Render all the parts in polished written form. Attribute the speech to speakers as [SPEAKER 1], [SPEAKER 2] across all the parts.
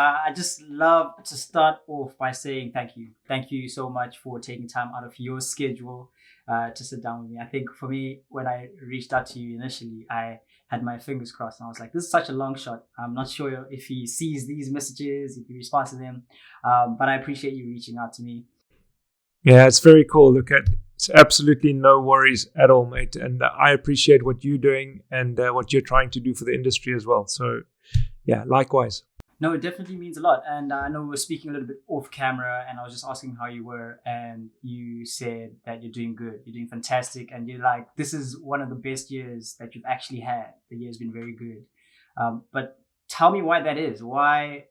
[SPEAKER 1] I just love to start off by saying thank you. Thank you so much for taking time out of your schedule to sit down with me. I think for me, when I reached out to you initially, I had my fingers crossed and I was like, this is such a long shot. I'm not sure if he sees these messages, if he responds to them, but I appreciate you reaching out to me.
[SPEAKER 2] Yeah, it's very cool. It's absolutely no worries at all, mate. And I appreciate what you're doing and what you're trying to do for the industry as well. So, yeah, likewise.
[SPEAKER 1] No, it definitely means a lot. And I know we were speaking a little bit off camera, and I was just asking how you were, and you said that you're doing good, you're doing fantastic, and you're like, this is one of the best years that you've actually had. The year's been very good. But tell me why that is. Why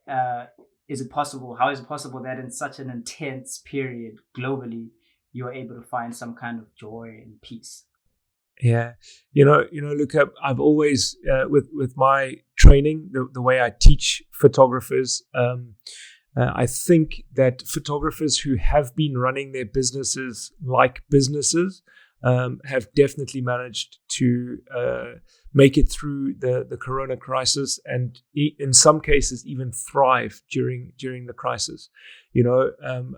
[SPEAKER 1] is it possible? How is it possible that in such an intense period globally, you're able to find some kind of joy and peace?
[SPEAKER 2] Yeah, look, I've always with my training, the way I teach photographers, I think that photographers who have been running their businesses like businesses have definitely managed to make it through the Corona crisis, and in some cases even thrive during the crisis. A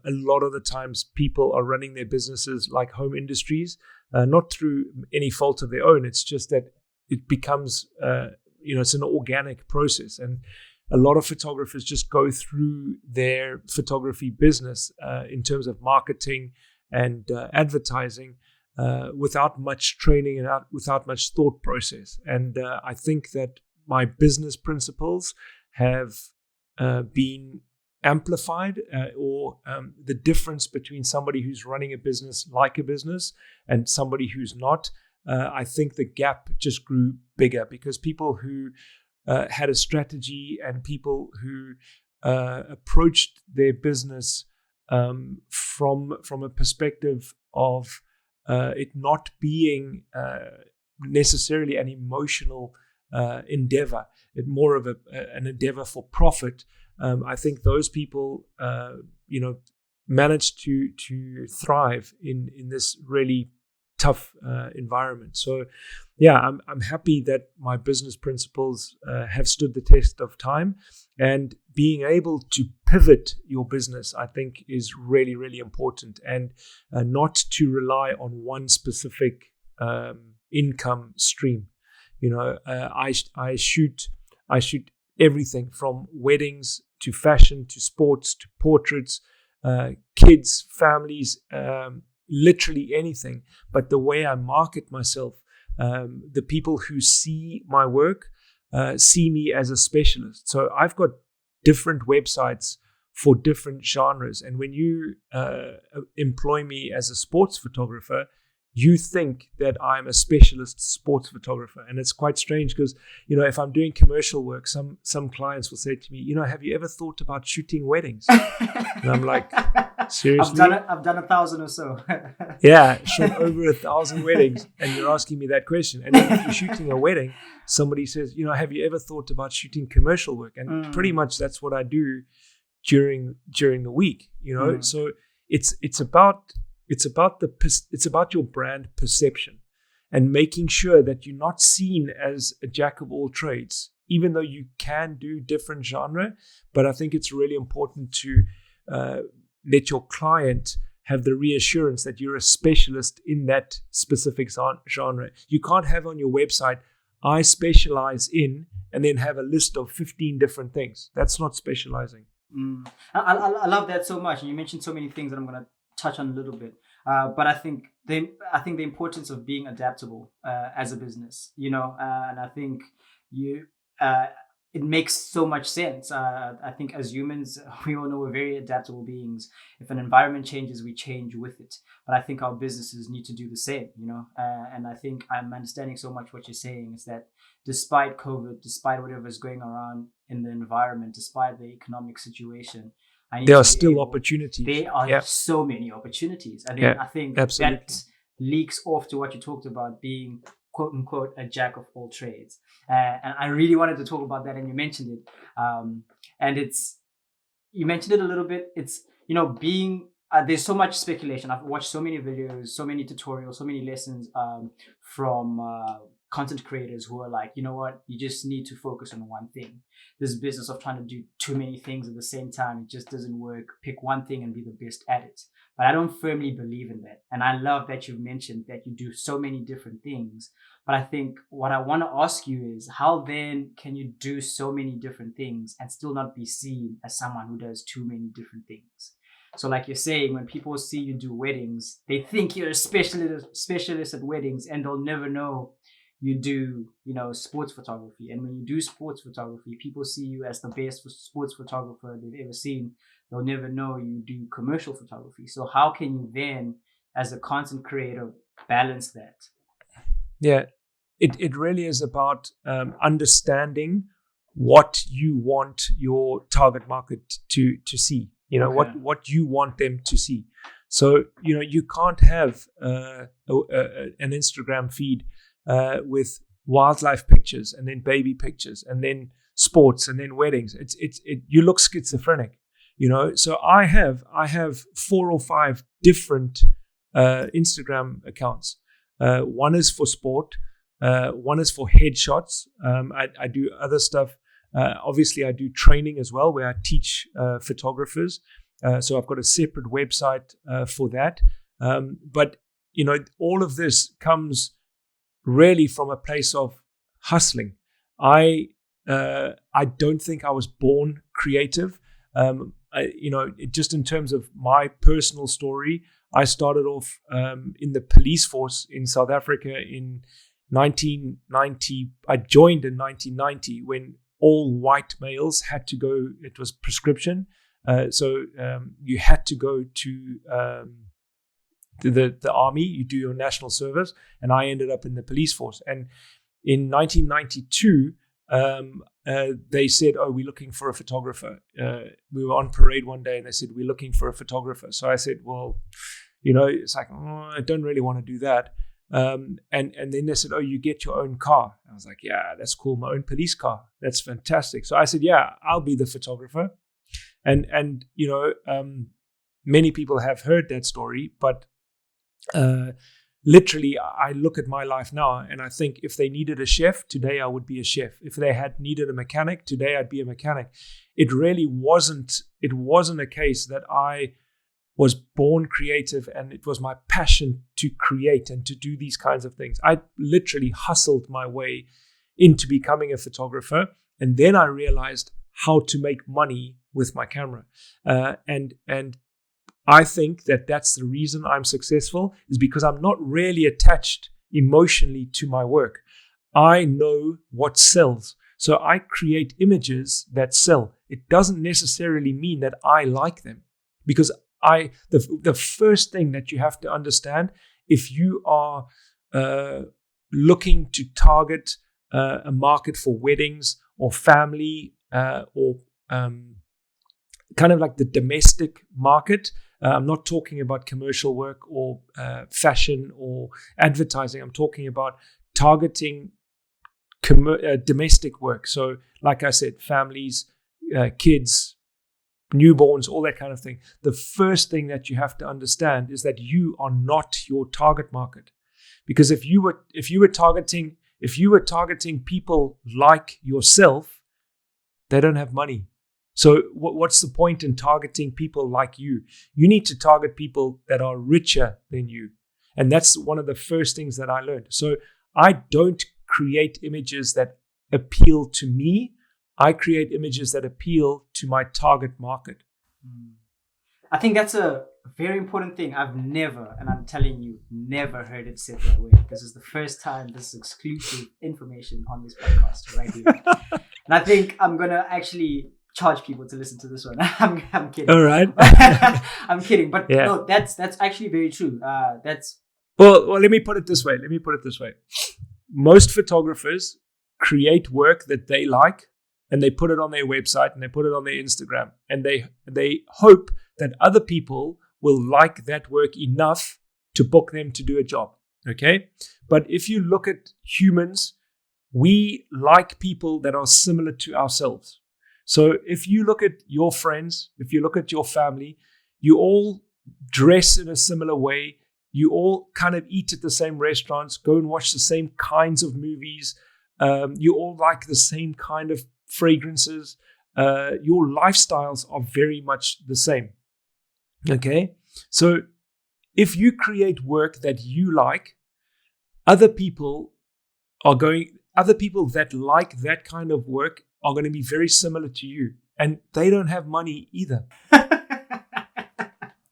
[SPEAKER 2] lot of the times people are running their businesses like home industries, not through any fault of their own. It's just that it becomes, it's an organic process. And a lot of photographers just go through their photography business in terms of marketing and advertising without much training and without much thought process. And I think that my business principles have been amplified, or the difference between somebody who's running a business like a business and somebody who's not. I think the gap just grew bigger because people who had a strategy and people who approached their business from a perspective of it not being necessarily an emotional endeavor, it more of an endeavor for profit. I think those people, managed to thrive in this really tough environment. So, yeah, I'm happy that my business principles have stood the test of time, and being able to pivot your business, I think, is really, really important, and not to rely on one specific income stream. I shoot everything from weddings to fashion to sports to portraits, kids, families, literally anything. But the way I market myself, the people who see my work see me as a specialist. So I've got different websites for different genres. And when you employ me as a sports photographer, you think that I'm a specialist sports photographer. And it's quite strange because, if I'm doing commercial work, some clients will say to me, have you ever thought about shooting weddings? And I'm like, seriously?
[SPEAKER 1] I've done 1,000 or so.
[SPEAKER 2] Yeah, shot over 1,000 weddings. And you're asking me that question. And then if you're shooting a wedding, somebody says, have you ever thought about shooting commercial work? And pretty much that's what I do during the week, So it's about your brand perception and making sure that you're not seen as a jack of all trades, even though you can do different genre. But I think it's really important to let your client have the reassurance that you're a specialist in that specific genre. You can't have on your website, I specialize in, and then have a list of 15 different things. That's not specializing.
[SPEAKER 1] I love that so much. And you mentioned so many things that I'm going to touch on a little bit. But I think the importance of being adaptable as a business, and I think it makes so much sense. I think as humans, we all know we're very adaptable beings. If an environment changes, we change with it. But I think our businesses need to do the same, and I think I'm understanding so much what you're saying is that despite COVID, despite whatever is going around in the environment, despite the economic situation,
[SPEAKER 2] there are still opportunities.
[SPEAKER 1] There are so many opportunities. And then I think that leaks off to what you talked about being, quote unquote, a jack of all trades. And I really wanted to talk about that, and you mentioned it. And you mentioned it a little bit. It's, being there's so much speculation. I've watched so many videos, so many tutorials, so many lessons from content creators who are like, you know what, you just need to focus on one thing. This business of trying to do too many things at the same time, it just doesn't work. Pick one thing and be the best at it. But I don't firmly believe in that. And I love that you've mentioned that you do so many different things. But I think what I want to ask you is, how then can you do so many different things and still not be seen as someone who does too many different things? So like you're saying, when people see you do weddings, they think you're a specialist at weddings, and they'll never know you do, sports photography. And when you do sports photography, people see you as the best sports photographer they've ever seen. They'll never know you do commercial photography. So how can you then, as a content creator, balance that?
[SPEAKER 2] Yeah, it really is about understanding what you want your target market to see. What you want them to see. So you can't have an Instagram feed with wildlife pictures and then baby pictures and then sports and then weddings. You look schizophrenic. So I have 4 or 5 different Instagram accounts. One is for sport, one is for headshots. I do other stuff. Obviously, I do training as well, where I teach photographers. So I've got a separate website for that. But all of this comes really from a place of hustling. I don't think I was born creative. Just in terms of my personal story, I started off in the police force in South Africa in 1990. I joined in 1990 when all white males had to go. It was prescription, so you had to go to the army. You do your national service, and I ended up in the police force. And in 1992. They said, "Oh, we're looking for a photographer." We were on parade one day, and they said, "We're looking for a photographer." So I said, "Well, it's like, I don't really want to do that." And then they said, "Oh, you get your own car." I was like, "Yeah, that's cool. My own police car. That's fantastic." So I said, "Yeah, I'll be the photographer." And many people have heard that story, but literally, I look at my life now and I think if they needed a chef, today I would be a chef. If they had needed a mechanic, today I'd be a mechanic. It really wasn't a case that I was born creative and it was my passion to create and to do these kinds of things. I literally hustled my way into becoming a photographer. And then I realized how to make money with my camera. And I think that that's the reason I'm successful, is because I'm not really attached emotionally to my work. I know what sells. So I create images that sell. It doesn't necessarily mean that I like them, because the first thing that you have to understand, if you are looking to target a market for weddings or family or kind of like the domestic market, I'm not talking about commercial work or fashion or advertising. I'm talking about targeting domestic work. So like I said, families, kids, newborns, all that kind of thing. The first thing that you have to understand is that you are not your target market. Because if you were targeting people like yourself, they don't have money. So what's the point in targeting people like you? You need to target people that are richer than you. And that's one of the first things that I learned. So I don't create images that appeal to me. I create images that appeal to my target market.
[SPEAKER 1] I think that's a very important thing. I've never, and I'm telling you, never heard it said that way. This is the first time this is exclusive information on this podcast right here. And I think I'm going to actually charge people to listen to this one. I'm kidding.
[SPEAKER 2] All right.
[SPEAKER 1] I'm kidding. But yeah. No, that's actually very true.
[SPEAKER 2] Well, let me put it this way. Most photographers create work that they like, and they put it on their website and they put it on their Instagram, and they hope that other people will like that work enough to book them to do a job. Okay? But if you look at humans, we like people that are similar to ourselves. So if you look at your friends, if you look at your family, you all dress in a similar way. You all kind of eat at the same restaurants, go and watch the same kinds of movies. You all like the same kind of fragrances. Your lifestyles are very much the same. Okay? So if you create work that you like, other people that like that kind of work are going to be very similar to you. And they don't have money either.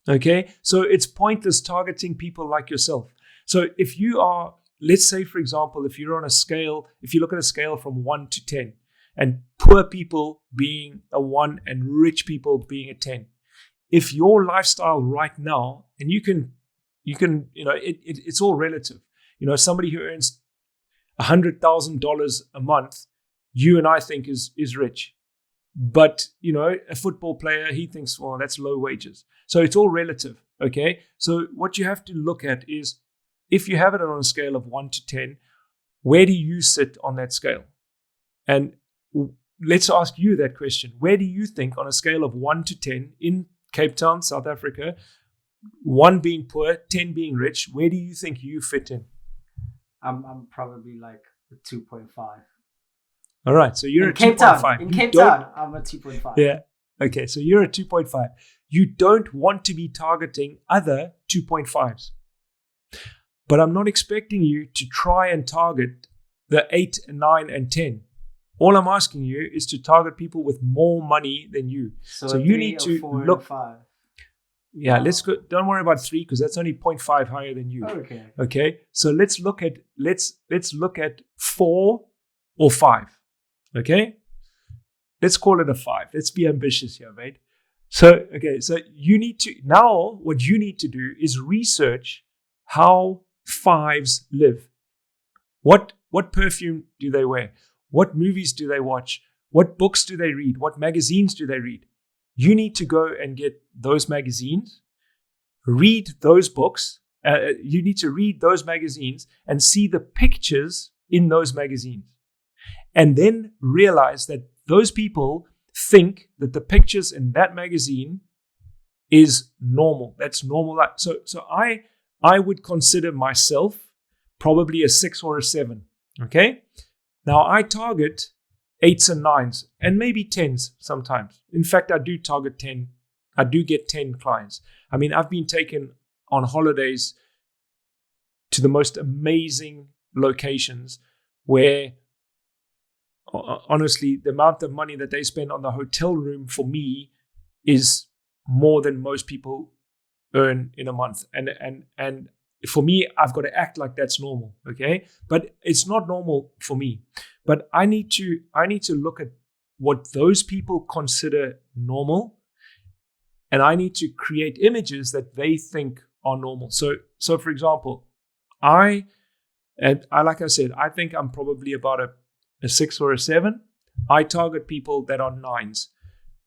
[SPEAKER 2] Okay? So it's pointless targeting people like yourself. So if you are, let's say, for example, if you're on a scale, if you look at a scale from 1 to 10, and poor people being a 1 and rich people being a 10, if your lifestyle right now, and you can, it's all relative. Somebody who earns $100,000 a month, you and I think is rich. But, a football player, he thinks, well, that's low wages. So it's all relative, okay? So what you have to look at is, if you have it on a scale of 1 to 10, where do you sit on that scale? And let's ask you that question. Where do you think on a scale of 1 to 10 in Cape Town, South Africa, 1 being poor, 10 being rich, where do you think you fit in?
[SPEAKER 1] I'm probably like a 2.5.
[SPEAKER 2] All right, so you're
[SPEAKER 1] in
[SPEAKER 2] a
[SPEAKER 1] Cape
[SPEAKER 2] 2.5.
[SPEAKER 1] Town. In Cape Town, I'm a 2.5.
[SPEAKER 2] Yeah, okay, so you're a 2.5. You don't want to be targeting other 2.5s. But I'm not expecting you to try and target the 8, 9, and 10. All I'm asking you is to target people with more money than you. So you need to look.
[SPEAKER 1] 5.
[SPEAKER 2] Yeah, let's go. Don't worry about 3 because that's only 0.5 higher than you. Okay. So let's look at 4 or 5. Okay. Let's call it a 5. Let's be ambitious here, mate. So you need to now. What you need to do is research how 5s live. What perfume do they wear? What movies do they watch? What books do they read? What magazines do they read? You need to go and get those magazines, read those books. You need to read those magazines and see the pictures in those magazines. And then realize that those people think that the pictures in that magazine is normal. That's normal. So I would consider myself probably a 6 or a 7. Okay? Now I target 8s and 9s and maybe 10s sometimes. In fact, I do target 10. I do get 10 clients. I mean, I've been taken on holidays to the most amazing locations where honestly, the amount of money that they spend on the hotel room for me is more than most people earn in a month. And for me, I've got to act like that's normal, okay? But it's not normal for me. But I need to look at what those people consider normal, and I need to create images that they think are normal. So for example, I like I said, I think I'm probably about a 6 or a 7. I target people that are 9s.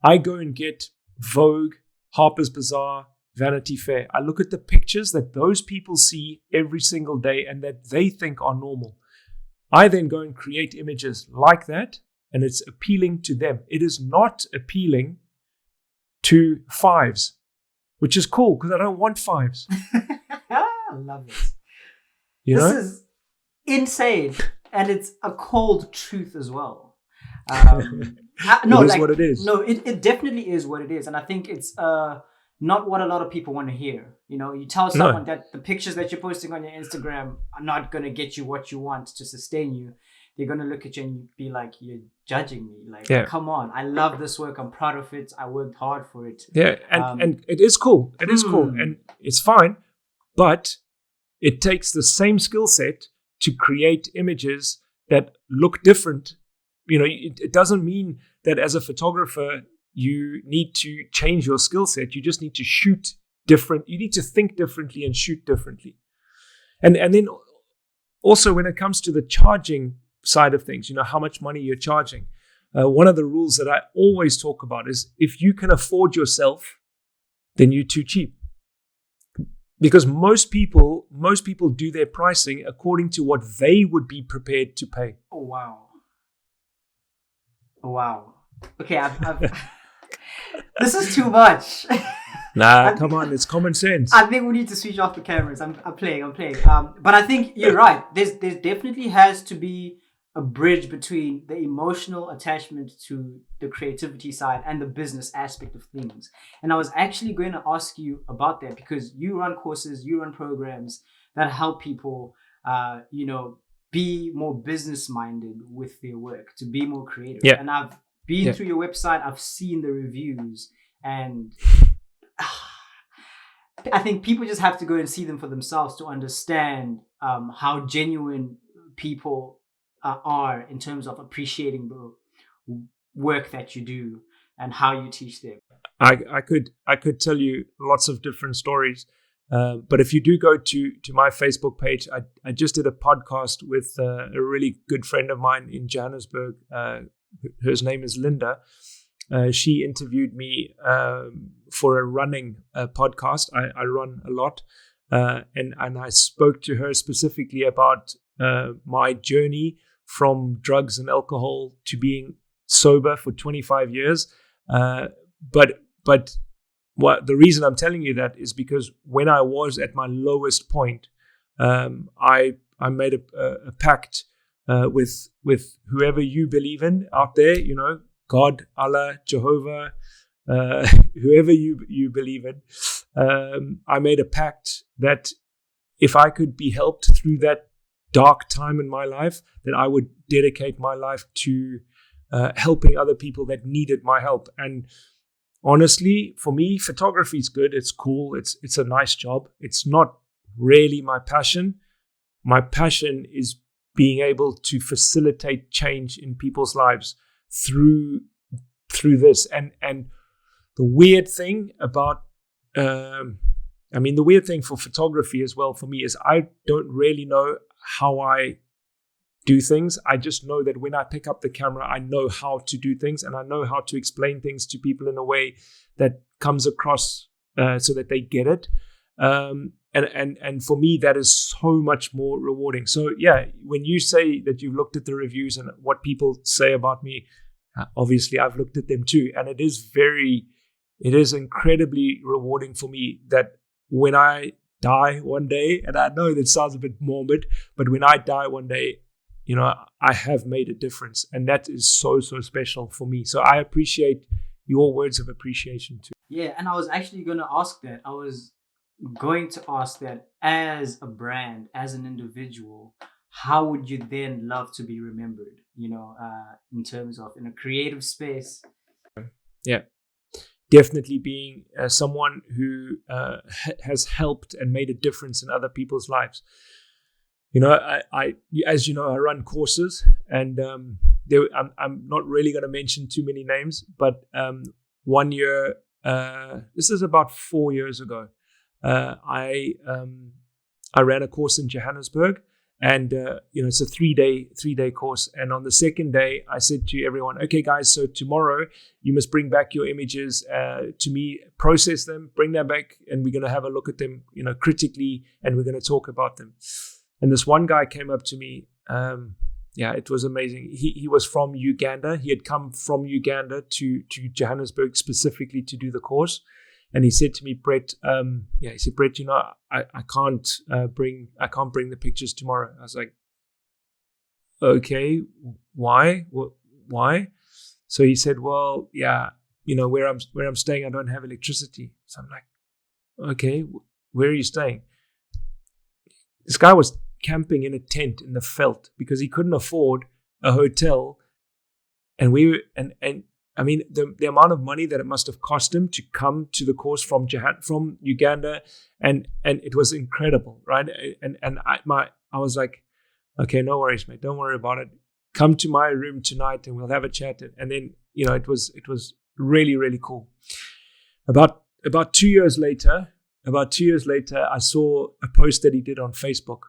[SPEAKER 2] I go and get Vogue, Harper's Bazaar, Vanity Fair. I look at the pictures that those people see every single day and that they think are normal. I then go and create images like that, and it's appealing to them. It is not appealing to 5s, which is cool because I don't want 5s.
[SPEAKER 1] I love this.
[SPEAKER 2] This
[SPEAKER 1] is insane, and it's a cold truth as well.
[SPEAKER 2] It is what it is.
[SPEAKER 1] No, it definitely is what it is, and I think it's not what a lot of people want to hear. You tell someone that the pictures that you're posting on your Instagram are not going to get you what you want to sustain you. They're going to look at you and be like, you're judging me. Like, come on. I love this work. I'm proud of it. I worked hard for it.
[SPEAKER 2] Yeah, and it is cool. It is cool, and it's fine. But it takes the same skill set to create images that look different. It doesn't mean that as a photographer, you need to change your skill set. You just need to shoot different. You need to think differently and shoot differently. And then also when it comes to the charging side of things, how much money you're charging. One of the rules that I always talk about is if you can afford yourself, then you're too cheap. Because most people do their pricing according to what they would be prepared to pay.
[SPEAKER 1] Oh, wow. Okay, I've this is too much.
[SPEAKER 2] Nah, come on, it's common sense.
[SPEAKER 1] I think we need to switch off the cameras. I'm playing. But I think you're right. There's definitely has to be a bridge between the emotional attachment to the creativity side and the business aspect of things. And I was actually going to ask you about that because you run courses, you run programs that help people, be more business minded with their work, to be more creative.
[SPEAKER 2] Yeah.
[SPEAKER 1] And I've been through your website. I've seen the reviews, and I think people just have to go and see them for themselves to understand how genuine people are in terms of appreciating the work that you do and how you teach them.
[SPEAKER 2] I could tell you lots of different stories, but if you do go to my Facebook page, I just did a podcast with a really good friend of mine in Johannesburg. Her name is Linda. She interviewed me for a running podcast. I run a lot, and I spoke to her specifically about my journey from drugs and alcohol to being sober for 25 years. But what the reason I'm telling you that is because when I was at my lowest point, I made a pact with whoever you believe in out there, God, Allah, Jehovah, whoever you believe in. I made a pact that if I could be helped through that dark time in my life, that I would dedicate my life to helping other people that needed my help. And honestly, for me, photography is good. It's cool. It's a nice job. It's not really my passion. My passion is being able to facilitate change in people's lives through this. And the weird thing about the weird thing for photography as well for me is I don't really know how I do things. I just know that when I pick up the camera, I know how to do things, and I know how to explain things to people in a way that comes across so that they get it. And for me, that is so much more rewarding. So yeah, when you say that you've looked at the reviews and what people say about me, obviously I've looked at them too, and it is incredibly rewarding for me that when I die one day, and I know that sounds a bit morbid, but when I die one day, I have made a difference, and that is so special for me. So I appreciate your words of appreciation too.
[SPEAKER 1] Yeah, and I was actually going to ask that. I was going to ask that as a brand, as an individual, how would you then love to be remembered? In terms of in a creative space.
[SPEAKER 2] Yeah, definitely being someone who has helped and made a difference in other people's lives. I as you know, I run courses, and I'm not really going to mention too many names, but one year, this is about 4 years ago, I ran a course in Johannesburg, and it's a three day course. And on the second day, I said to everyone, okay, guys, so tomorrow you must bring back your images to me, process them, bring them back, and we're going to have a look at them, critically, and we're going to talk about them. And this one guy came up to me. It was amazing. He was from Uganda. He had come from Uganda to Johannesburg specifically to do the course. And he said to me, Brett, Brett, I can't bring the pictures tomorrow. I was like, okay, why? Why? So he said, well, yeah, where I'm staying, I don't have electricity. So I'm like, okay, where are you staying? This guy was camping in a tent in the veld because he couldn't afford a hotel, and the amount of money that it must have cost him to come to the course from Uganda, and it was incredible, right? And I was like, okay, no worries, mate, don't worry about it. Come to my room tonight, and we'll have a chat. And then it was really, really cool. About 2 years later, I saw a post that he did on Facebook,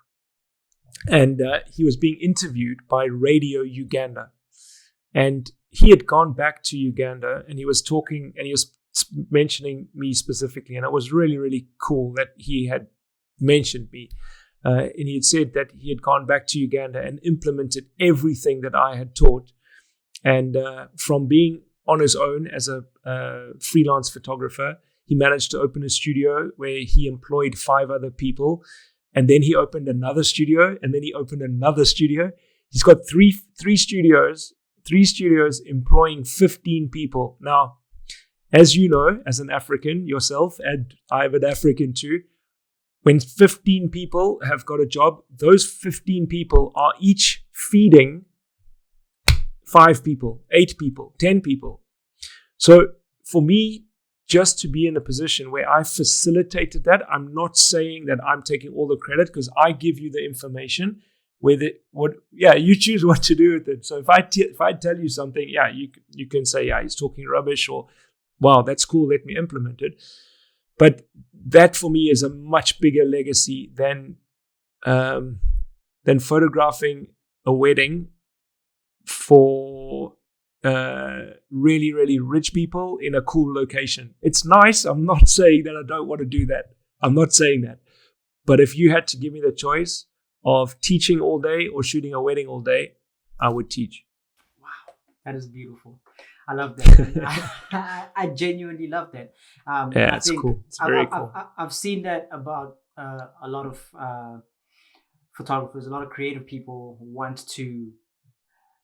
[SPEAKER 2] and he was being interviewed by Radio Uganda, and he had gone back to Uganda, and he was talking, and he was mentioning me specifically, and it was really, really cool that he had mentioned me, and he had said that he had gone back to Uganda and implemented everything that I had taught, and from being on his own as a freelance photographer, he managed to open a studio where he employed 5 other people. And then he opened another studio, and then he opened another studio. He's got three studios employing 15 people. Now, as you know, as an African yourself, and I'm an African too, when 15 people have got a job, those 15 people are each feeding 5 people, 8 people, 10 people. So for me, just to be in a position where I facilitated that, I'm not saying that I'm taking all the credit, because I give you the information. You choose what to do with it. So if I tell you something, you can say, he's talking rubbish, or wow, that's cool, let me implement it. But that for me is a much bigger legacy than photographing a wedding for really, really rich people in a cool location. It's nice. I'm not saying that I don't want to do that. I'm not saying that. But if you had to give me the choice of teaching all day or shooting a wedding all day, I would teach.
[SPEAKER 1] Wow, that is beautiful. I love that. I genuinely love that.
[SPEAKER 2] It's cool. It's very cool.
[SPEAKER 1] I've seen that about a lot of photographers, a lot of creative people who want to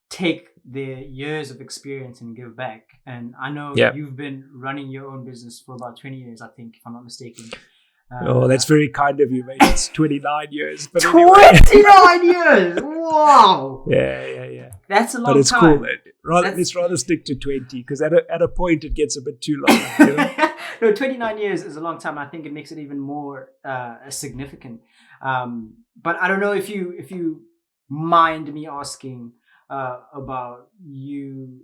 [SPEAKER 1] take their years of experience and give back. And I know you've been running your own business for about 20 years, I think, if I'm not mistaken.
[SPEAKER 2] That's very kind of you, mate. It's 29 years. But
[SPEAKER 1] 29 years! Wow!
[SPEAKER 2] Yeah.
[SPEAKER 1] That's a long time.
[SPEAKER 2] But it's cool. Let's rather stick to 20, because at a point it gets a bit too long. You know?
[SPEAKER 1] No, 29 years is a long time. I think it makes it even more significant. But I don't know if you mind me asking about you,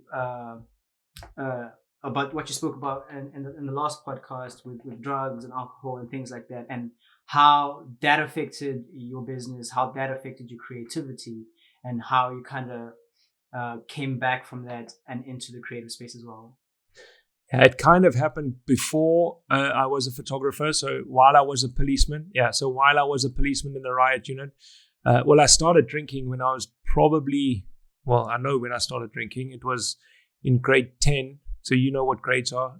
[SPEAKER 1] about what you spoke about in the last podcast with drugs and alcohol and things like that, and how that affected your business, how that affected your creativity, and how you kind of came back from that and into the creative space as well.
[SPEAKER 2] Yeah, it kind of happened before I was a photographer. So while I was a policeman, while I was a policeman in the riot unit, I started drinking when I was I know when I started drinking, it was in grade 10. So you know what grades are.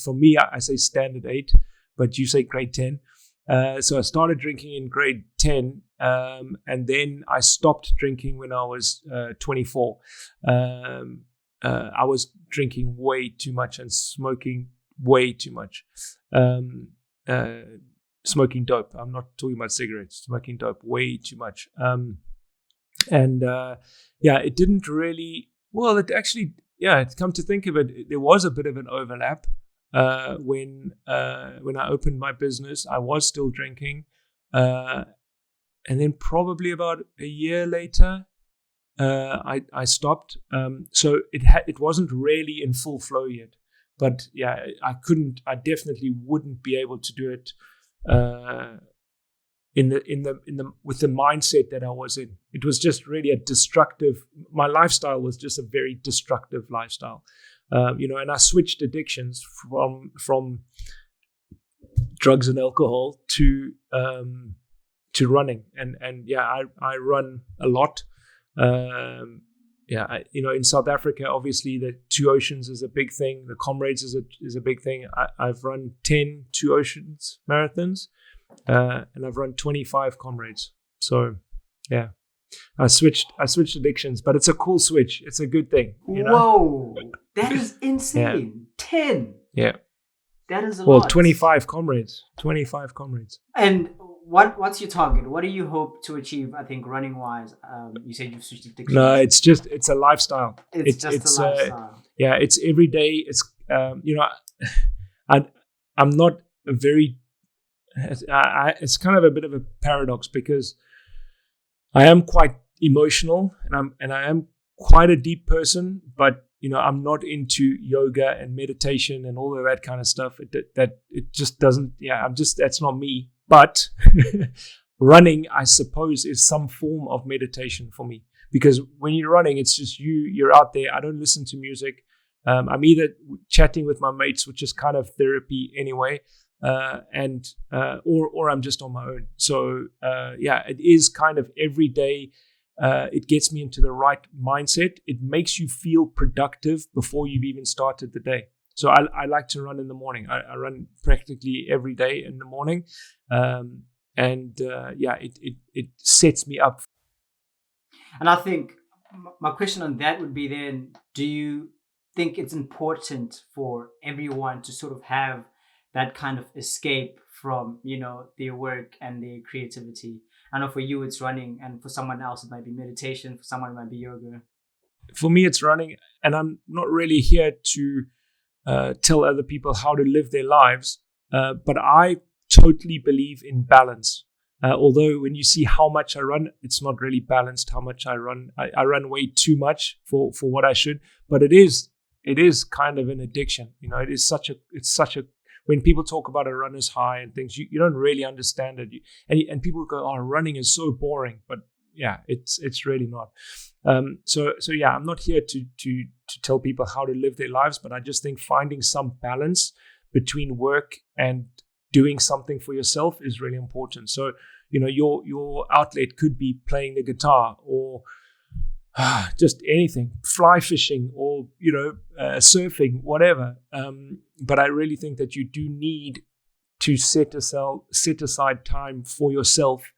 [SPEAKER 2] For me, I say standard 8, but you say grade 10. So I started drinking in grade 10, and then I stopped drinking when I was 24. I was drinking way too much and smoking way too much. Smoking dope. I'm not talking about cigarettes. Smoking dope way too much. It didn't really. Well, it actually. Yeah, come to think of it, there was a bit of an overlap. When I opened my business, I was still drinking, and then probably about a year later, I stopped. So it wasn't really in full flow yet. But yeah, I definitely wouldn't be able to do it with the mindset that I was in. It was just really my lifestyle was just a very destructive lifestyle. And I switched addictions from drugs and alcohol to running. And I run a lot. In South Africa, obviously the Two Oceans is a big thing. The Comrades is a big thing. I've run 10 Two Oceans marathons. And I've run 25 Comrades. So, yeah, I switched addictions, but it's a cool switch. It's a good thing.
[SPEAKER 1] Whoa, that is insane. 10.
[SPEAKER 2] Yeah.
[SPEAKER 1] That is a lot.
[SPEAKER 2] Well, 25 Comrades. 25 Comrades.
[SPEAKER 1] And what's your target? What do you hope to achieve, I think, running-wise? You said you've switched addictions.
[SPEAKER 2] No, it's a lifestyle.
[SPEAKER 1] It's a lifestyle.
[SPEAKER 2] It's every day. It's, I'm not a very... it's kind of a bit of a paradox, because I am quite emotional and I am quite a deep person, but I'm not into yoga and meditation and all of that kind of stuff. It just doesn't. That's not me. But running, I suppose, is some form of meditation for me, because when you're running, it's just you're out there. I don't listen to music. I'm either chatting with my mates, which is kind of therapy anyway. Or I'm just on my own. So it is kind of every day. It gets me into the right mindset. It makes you feel productive before you've even started the day. So I like to run in the morning. I run practically every day in the morning, it sets me up.
[SPEAKER 1] And I think my question on that would be then: do you think it's important for everyone to sort of have that kind of escape from, their work and their creativity? I know for you it's running, and for someone else it might be meditation, for someone it might be yoga.
[SPEAKER 2] For me, it's running, and I'm not really here to tell other people how to live their lives, but I totally believe in balance. Although when you see how much I run, it's not really balanced how much I run. I run way too much for what I should, but it is kind of an addiction. It's such a when people talk about a runner's high and things, you don't really understand it. And people go, "Oh, running is so boring," but yeah, it's really not. So yeah, I'm not here to tell people how to live their lives, but I just think finding some balance between work and doing something for yourself is really important. So, your outlet could be playing the guitar, or just anything, fly fishing, or surfing, whatever. But I really think that you do need to set aside time for yourself,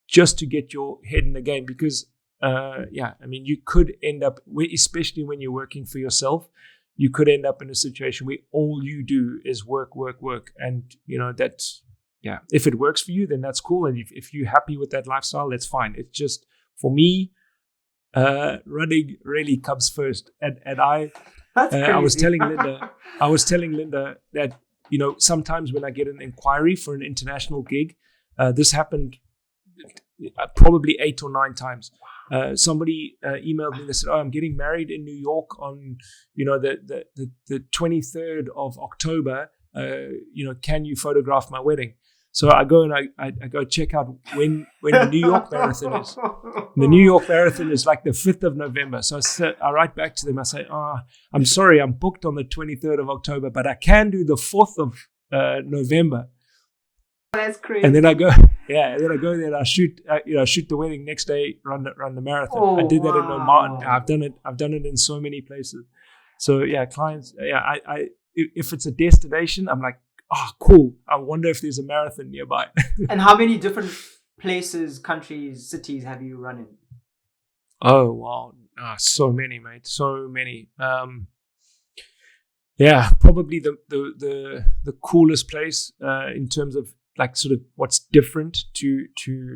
[SPEAKER 2] just to get your head in the game. Because you could end up, especially when you're working for yourself, you could end up in a situation where all you do is work, and that's, if it works for you, then that's cool, and if you're happy with that lifestyle, that's fine. It's just, for me, running really comes first, and I was telling Linda that sometimes when I get an inquiry for an international gig, this happened probably 8 or 9 times. Somebody emailed me and they said, "Oh, I'm getting married in New York on the 23rd of October. Can you photograph my wedding?" So I go and I go check out when the New York Marathon is. The New York Marathon is like the 5th of November. So I write back to them. I say, "I'm sorry, I'm booked on the 23rd of October, but I can do the 4th of November."
[SPEAKER 1] That's crazy.
[SPEAKER 2] And then I go, there and I shoot the wedding next day, run the marathon.
[SPEAKER 1] Oh,
[SPEAKER 2] I did that in
[SPEAKER 1] wow.
[SPEAKER 2] Oman. I've done it in so many places. So yeah, clients, if it's a destination, I'm like, "Oh, cool. I wonder if there's a marathon nearby."
[SPEAKER 1] And how many different places, countries, cities have you run in?
[SPEAKER 2] Oh, wow. So many, mate. So many. Probably the coolest place in terms of like sort of what's different to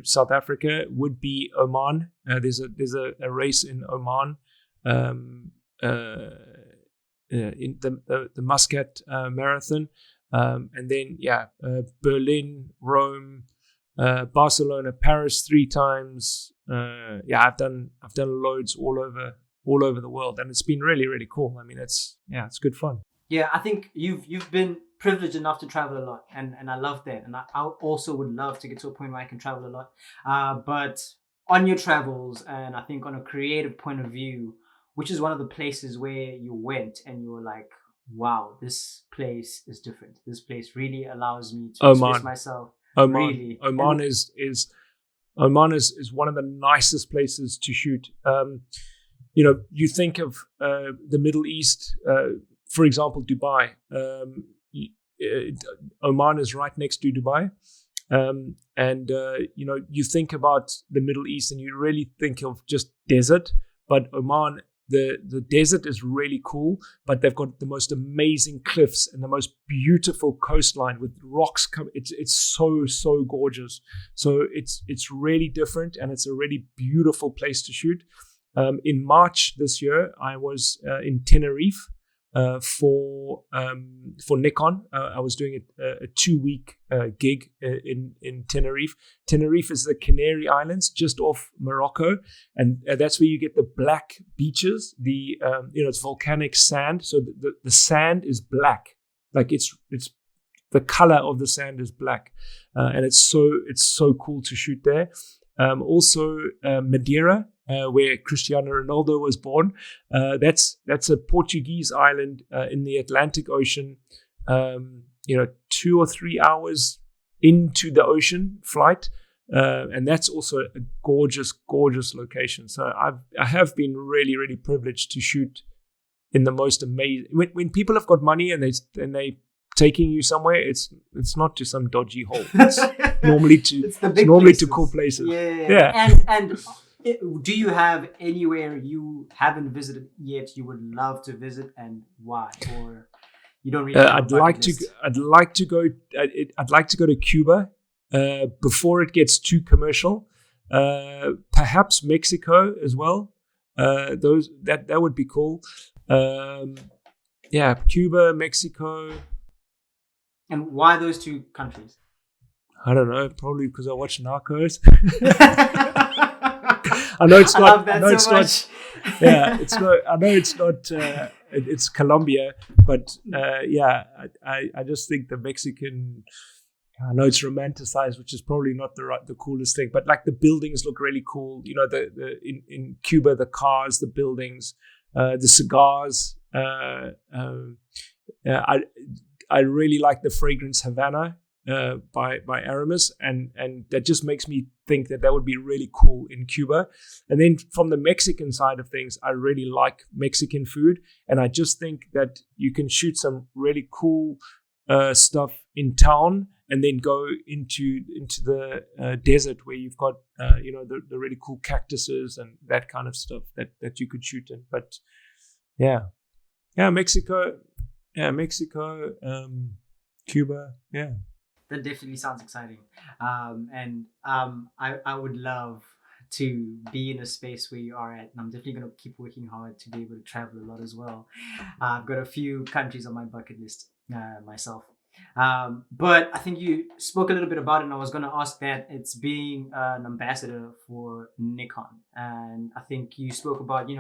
[SPEAKER 2] South Africa would be Oman. There's a race in Oman, in the Muscat Marathon. And then Berlin, Rome, Barcelona, Paris 3 times. I've done loads all over the world, and it's been really, really cool. I mean, it's good fun.
[SPEAKER 1] Yeah, I think you've been privileged enough to travel a lot, and I love that. And I also would love to get to a point where I can travel a lot. But on your travels, and I think on a creative point of view, which is one of the places where you went and you were like, "Wow, this place is different. This place really allows me to express myself."
[SPEAKER 2] Oman.
[SPEAKER 1] Really.
[SPEAKER 2] Oman is one of the nicest places to shoot. You think of the Middle East, for example, Dubai. Oman is right next to Dubai. You think about the Middle East and you really think of just desert, but Oman, the desert is really cool, but they've got the most amazing cliffs and the most beautiful coastline with rocks. It's so gorgeous. So it's really different, and it's a really beautiful place to shoot. In March this year, I was in Tenerife for Nikon. I was doing a 2-week gig in Tenerife. Tenerife is the Canary Islands, just off Morocco, and that's where you get the black beaches. It's volcanic sand, so the sand is black, like it's the color of the sand is black, and it's so cool to shoot there. Also Madeira, where Cristiano Ronaldo was born. That's a Portuguese island in the Atlantic Ocean. 2 or 3 hours into the ocean flight, and that's also a gorgeous location. So I have been really, really privileged to shoot in the most amazing. When people have got money and they taking you somewhere, it's not to some dodgy hole. It's normally to cool places.
[SPEAKER 1] Yeah. And do you have anywhere you haven't visited yet you would love to visit, and why? Or you don't really?
[SPEAKER 2] I'd like to go to Cuba before it gets too commercial. Perhaps Mexico as well. That would be cool. Cuba, Mexico.
[SPEAKER 1] And why those two countries?
[SPEAKER 2] I don't know. Probably because I watch Narcos. I know it's not.
[SPEAKER 1] I love that so much.
[SPEAKER 2] Yeah, it's not. I know it's not. It's Colombia, but I just think the Mexican. I know it's romanticized, which is probably not the coolest thing, but like the buildings look really cool. You know, in Cuba, the cars, the buildings, the cigars. I really like the fragrance Havana by Aramis, and that just makes me think that would be really cool in Cuba. And then from the Mexican side of things, I really like Mexican food, and I just think that you can shoot some really cool stuff in town, and then go into the desert where you've got the really cool cactuses and that kind of stuff that you could shoot in. But Mexico. Yeah, Mexico, Cuba, yeah.
[SPEAKER 1] That definitely sounds exciting. I would love to be in a space where you are at, and I'm definitely going to keep working hard to be able to travel a lot as well. I've got a few countries on my bucket list myself. But I think you spoke a little bit about it, and I was going to ask that. It's being an ambassador for Nikon. And I think you spoke about,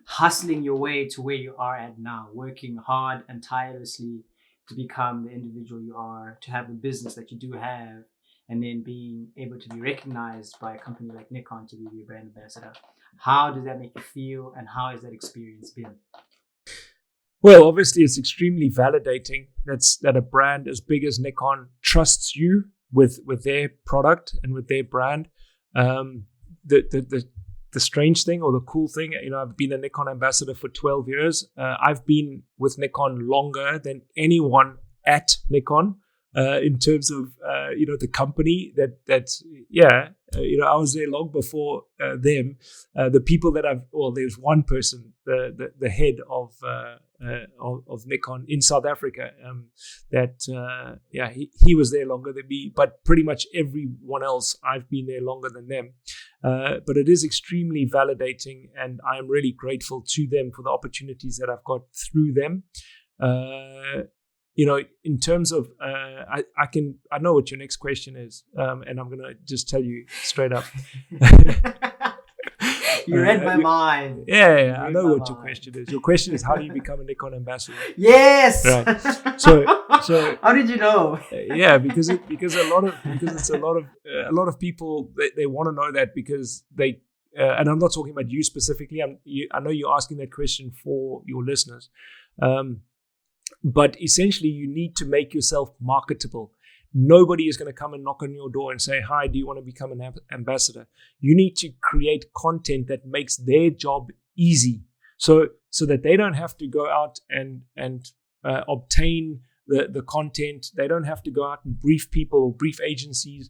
[SPEAKER 1] hustling your way to where you are at now, working hard and tirelessly to become the individual you are, to have the business that you do have, and then being able to be recognized by a company like Nikon to be your brand ambassador. How does that make you feel, and how has that experience been?
[SPEAKER 2] Well, obviously, it's extremely validating that a brand as big as Nikon trusts you with their product and with their brand. The strange thing, or the cool thing, I've been a Nikon ambassador for 12 years. I've been with Nikon longer than anyone at Nikon in terms of the company. I was there long before them. The people that there's one person, the head of Nikon in South Africa, he was there longer than me, but pretty much everyone else, I've been there longer than them. But it is extremely validating, and I am really grateful to them for the opportunities that I've got through them. In terms of, I know what your next question is, and I'm going to just tell you straight up.
[SPEAKER 1] You read my mind.
[SPEAKER 2] Yeah, I know what your question is. Your question is, how do you become a Nikon ambassador?
[SPEAKER 1] Yes.
[SPEAKER 2] Right. So
[SPEAKER 1] how did you know?
[SPEAKER 2] Because a lot of people they want to know that, because they and I'm not talking about you specifically. I know you're asking that question for your listeners. But essentially, you need to make yourself marketable. Nobody is going to come and knock on your door and say, "Hi, do you want to become an ambassador?" You need to create content that makes their job easy, so that they don't have to go out and obtain the content. They don't have to go out and brief people or brief agencies.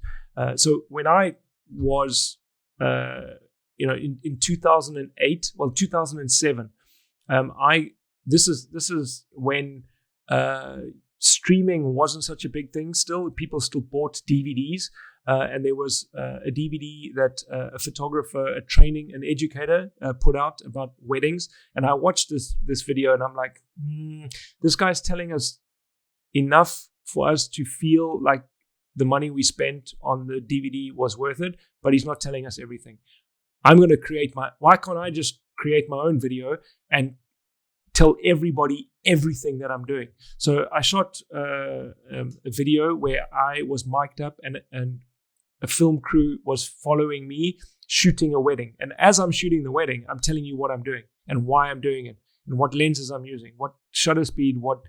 [SPEAKER 2] So when I was, in 2008, 2007, this is when streaming wasn't such a big thing still. People still bought DVDs, and there was a DVD that a photographer, an educator put out about weddings. And I watched this video, and I'm like, this guy's telling us enough for us to feel like the money we spent on the DVD was worth it, but he's not telling us everything. I'm going to why can't I just create my own video and tell everybody everything that I'm doing? So I shot a video where I was mic'd up, and a film crew was following me shooting a wedding. And as I'm shooting the wedding, I'm telling you what I'm doing and why I'm doing it, and what lenses I'm using, what shutter speed, what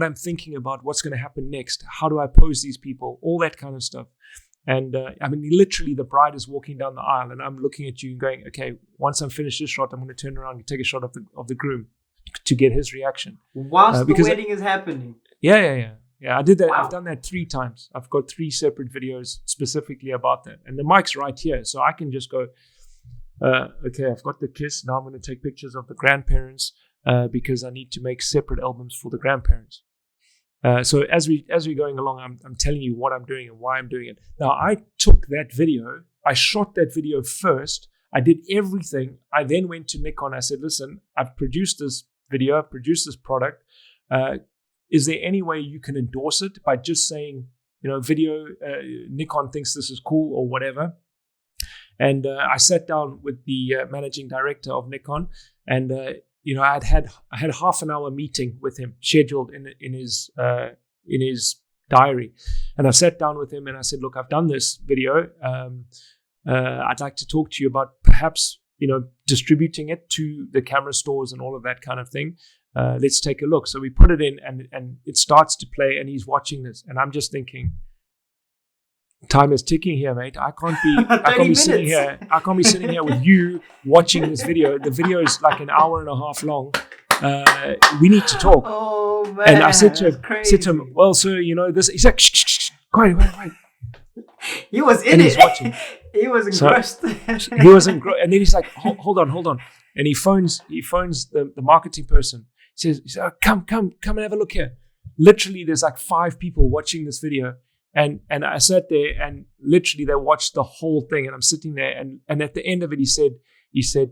[SPEAKER 2] I'm thinking about, what's going to happen next, how do I pose these people, all that kind of stuff. And literally, the bride is walking down the aisle, and I'm looking at you and going, okay, once I'm finished this shot, I'm going to turn around and take a shot of the groom. to get his reaction.
[SPEAKER 1] Whilst the wedding is happening.
[SPEAKER 2] Yeah. I did that.
[SPEAKER 1] Wow.
[SPEAKER 2] I've done that 3 times. I've got 3 separate videos specifically about that. And the mic's right here. So I can just go, okay, I've got the kiss. Now I'm going to take pictures of the grandparents because I need to make separate albums for the grandparents. So as we're going along, I'm telling you what I'm doing and why I'm doing it. Now, I took that video. I shot that video first. I did everything. I then went to Nikon. I said, listen, I've produced this video. I've produced this product. Is there any way you can endorse it by just saying, video, Nikon thinks this is cool or whatever? And I sat down with the managing director of Nikon, and I had half an hour meeting with him scheduled in his diary, and I sat down with him and I said, look, I've done this video. I'd like to talk to you about perhaps distributing it to the camera stores and all of that kind of thing. Let's take a look. So we put it in, and it starts to play, and he's watching this, and I'm just thinking, time is ticking here, mate. I can't be sitting here. I can't be sitting here with you watching this video. The video is like an hour and a half long. We need to talk.
[SPEAKER 1] Oh man!
[SPEAKER 2] And I said to him, well, sir, this. He's like, shh, quiet.
[SPEAKER 1] He was in
[SPEAKER 2] and
[SPEAKER 1] it.
[SPEAKER 2] He's watching.
[SPEAKER 1] He was engrossed.
[SPEAKER 2] He was engrossed, and then he's like, hold on, and he phones the marketing person. He says, oh, come and have a look here. Literally, there's like 5 people watching this video. And I sat there, and literally they watched the whole thing, and I'm sitting there, and at the end of it, he said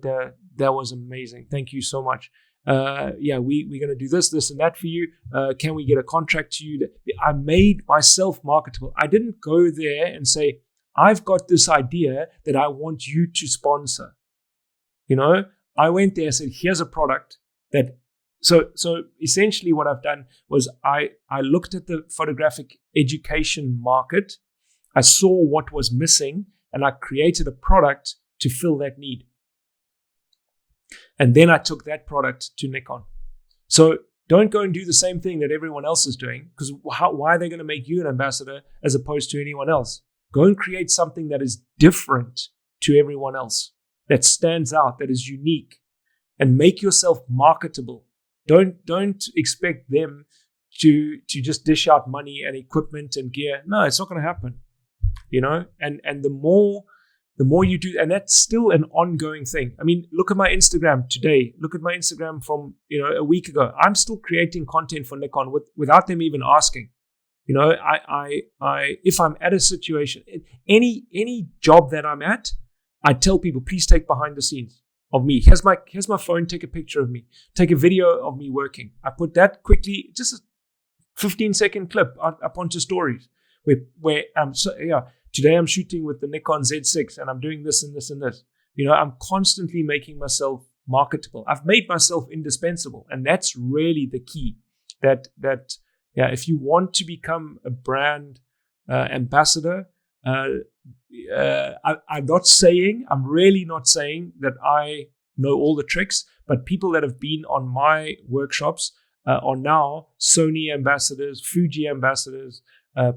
[SPEAKER 2] that was amazing. Thank you so much. We're going to do this and that for you. Can we get a contract to you? I made myself marketable. I didn't go there and say, I've got this idea that I want you to sponsor. I went there and said, here's a product that. So essentially what I've done was I looked at the photographic education market. I saw what was missing, and I created a product to fill that need. And then I took that product to Nikon. So don't go and do the same thing that everyone else is doing, because why are they going to make you an ambassador as opposed to anyone else? Go and create something that is different to everyone else, that stands out, that is unique, and make yourself marketable. Don't expect them to just dish out money and equipment and gear. No, it's not going to happen. And the more you do, and that's still an ongoing thing. I mean, look at my Instagram today. Look at my Instagram from a week ago. I'm still creating content for Nikon without them even asking. I if I'm at a situation, any job that I'm at, I tell people, please take behind the scenes of me. Here's my phone. Take a picture of me. Take a video of me working. I put that quickly, just a 15-second clip up onto stories where today I'm shooting with the Nikon Z6 and I'm doing this and this and this. I'm constantly making myself marketable. I've made myself indispensable, and that's really the key. That if you want to become a brand ambassador. I'm really not saying that I know all the tricks, but people that have been on my workshops are now Sony ambassadors, Fuji ambassadors,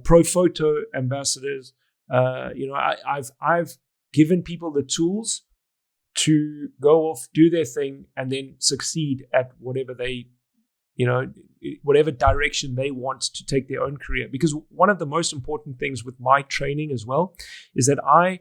[SPEAKER 2] Pro Photo ambassadors. I've given people the tools to go off, do their thing, and then succeed at whatever whatever direction they want to take their own career. Because one of the most important things with my training as well is that I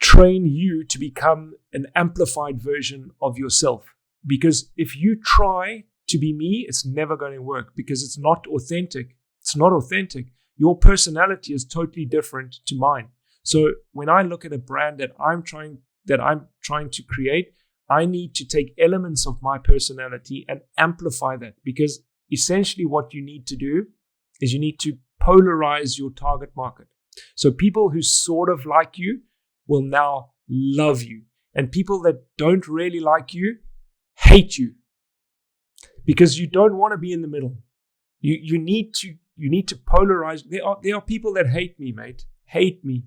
[SPEAKER 2] train you to become an amplified version of yourself. Because if you try to be me, it's never going to work, because it's not authentic. It's not authentic. Your personality is totally different to mine. So when I look at a brand that I'm trying to create, I need to take elements of my personality and amplify that, because essentially what you need to do is you need to polarize your target market. So people who sort of like you will now love you, and people that don't really like you hate you, because you don't want to be in the middle. You need to polarize. There are people that hate me, mate. Hate me.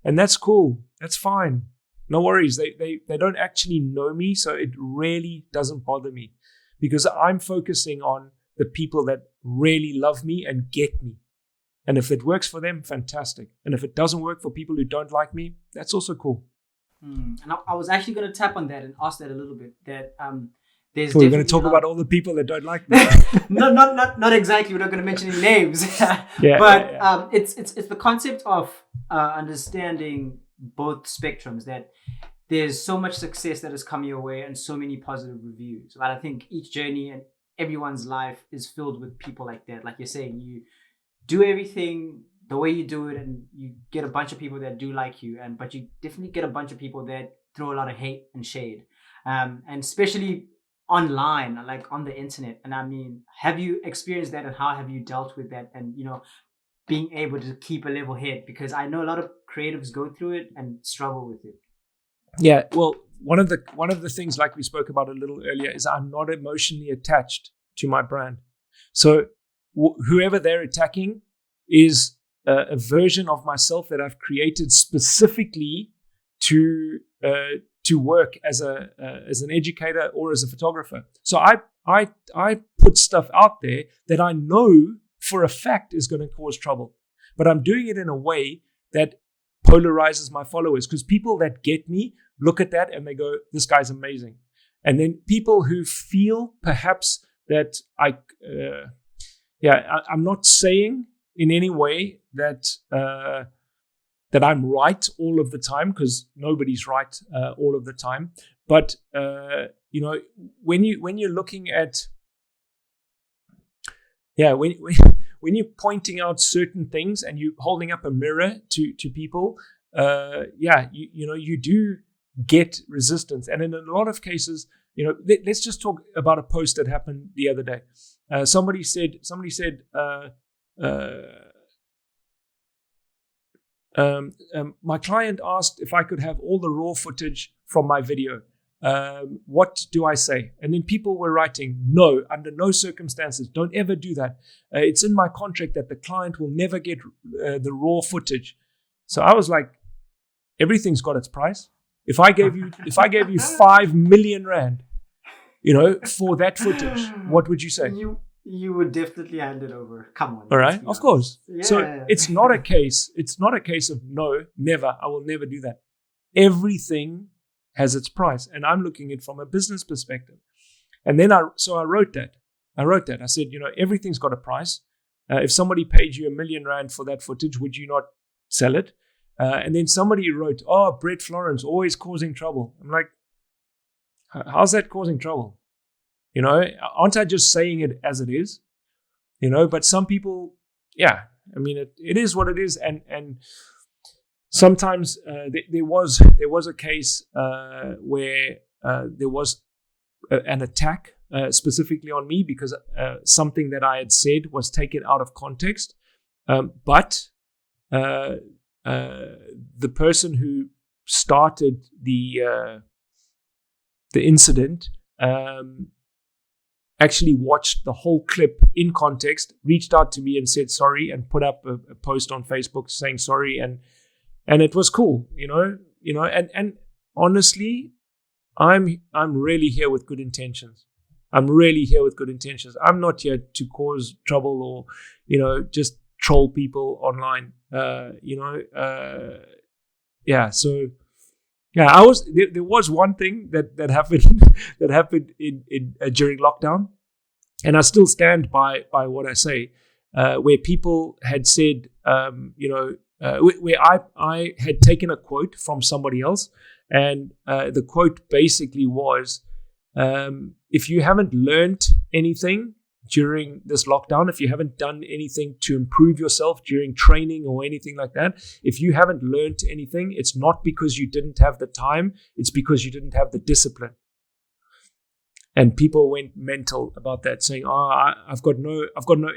[SPEAKER 2] And that's cool. That's fine. No worries. They don't actually know me, so it really doesn't bother me, because I'm focusing on the people that really love me and get me. And if it works for them, fantastic. And if it doesn't work for people who don't like me, that's also cool.
[SPEAKER 1] And I was actually going to tap on that and ask that a little bit. That there's
[SPEAKER 2] So we're going
[SPEAKER 1] definitely
[SPEAKER 2] to talk
[SPEAKER 1] a lot-
[SPEAKER 2] about all the people that don't like me.
[SPEAKER 1] not exactly. We're not going to mention any names.
[SPEAKER 2] Yeah,
[SPEAKER 1] but
[SPEAKER 2] yeah.
[SPEAKER 1] It's the concept of understanding both spectrums, that there's so much success that has come your way and so many positive reviews. But I think each journey and everyone's life is filled with people like that. Like you're saying, you do everything the way you do it, and you get a bunch of people that do like you, but you definitely get a bunch of people that throw a lot of hate and shade, and especially online, like on the internet. And I mean, have you experienced that, and how have you dealt with that? And being able to keep a level head, because I know a lot of creatives go through it and struggle with it.
[SPEAKER 2] Yeah, well, one of the things, like we spoke about a little earlier, is I'm not emotionally attached to my brand. So whoever they're attacking is a version of myself that I've created specifically to work as an educator or as a photographer. So I put stuff out there that I know for a fact is going to cause trouble, but I'm doing it in a way that polarizes my followers, because people that get me look at that and they go, this guy's amazing. And then people who feel perhaps that I'm not saying in any way that that I'm right all of the time, because nobody's right all of the time. But when you're looking at when you're pointing out certain things and you're holding up a mirror to people, you do get resistance. And in a lot of cases, let's just talk about a post that happened the other day. Somebody said, my client asked if I could have all the raw footage from my video. What do I say? And then people were writing, no, under no circumstances, don't ever do that. It's in my contract that the client will never get the raw footage. So I was like, everything's got its price. If I gave you 5 million rand, for that footage, what would you say?
[SPEAKER 1] You would definitely hand it over. Come on.
[SPEAKER 2] All right, of course.
[SPEAKER 1] Yeah.
[SPEAKER 2] So it's not a case of no, never. I will never do that. Everything has its price, and I'm looking at it from a business perspective. And then I wrote that. I said, everything's got a price. If somebody paid you 1 million rand for that footage, would you not sell it? And then somebody wrote, oh, Brett Florence, always causing trouble. I'm like, how's that causing trouble? Aren't I just saying it as it is? But some people, it is what it is. And sometimes there was a case where there was an attack specifically on me because something that I had said was taken out of context. But the person who started the incident actually watched the whole clip in context, reached out to me and said sorry, and put up a post on Facebook saying sorry, and it was cool, and honestly, I'm really here with good intentions. I'm not here to cause trouble or, just troll people online. There was one thing that happened in during lockdown, and I still stand by what I say, where people had said, where I had taken a quote from somebody else, and the quote basically was, if you haven't learned anything during this lockdown, if you haven't done anything to improve yourself during training or anything like that, if you haven't learned anything, it's not because you didn't have the time, it's because you didn't have the discipline. And people went mental about that, saying, I've got no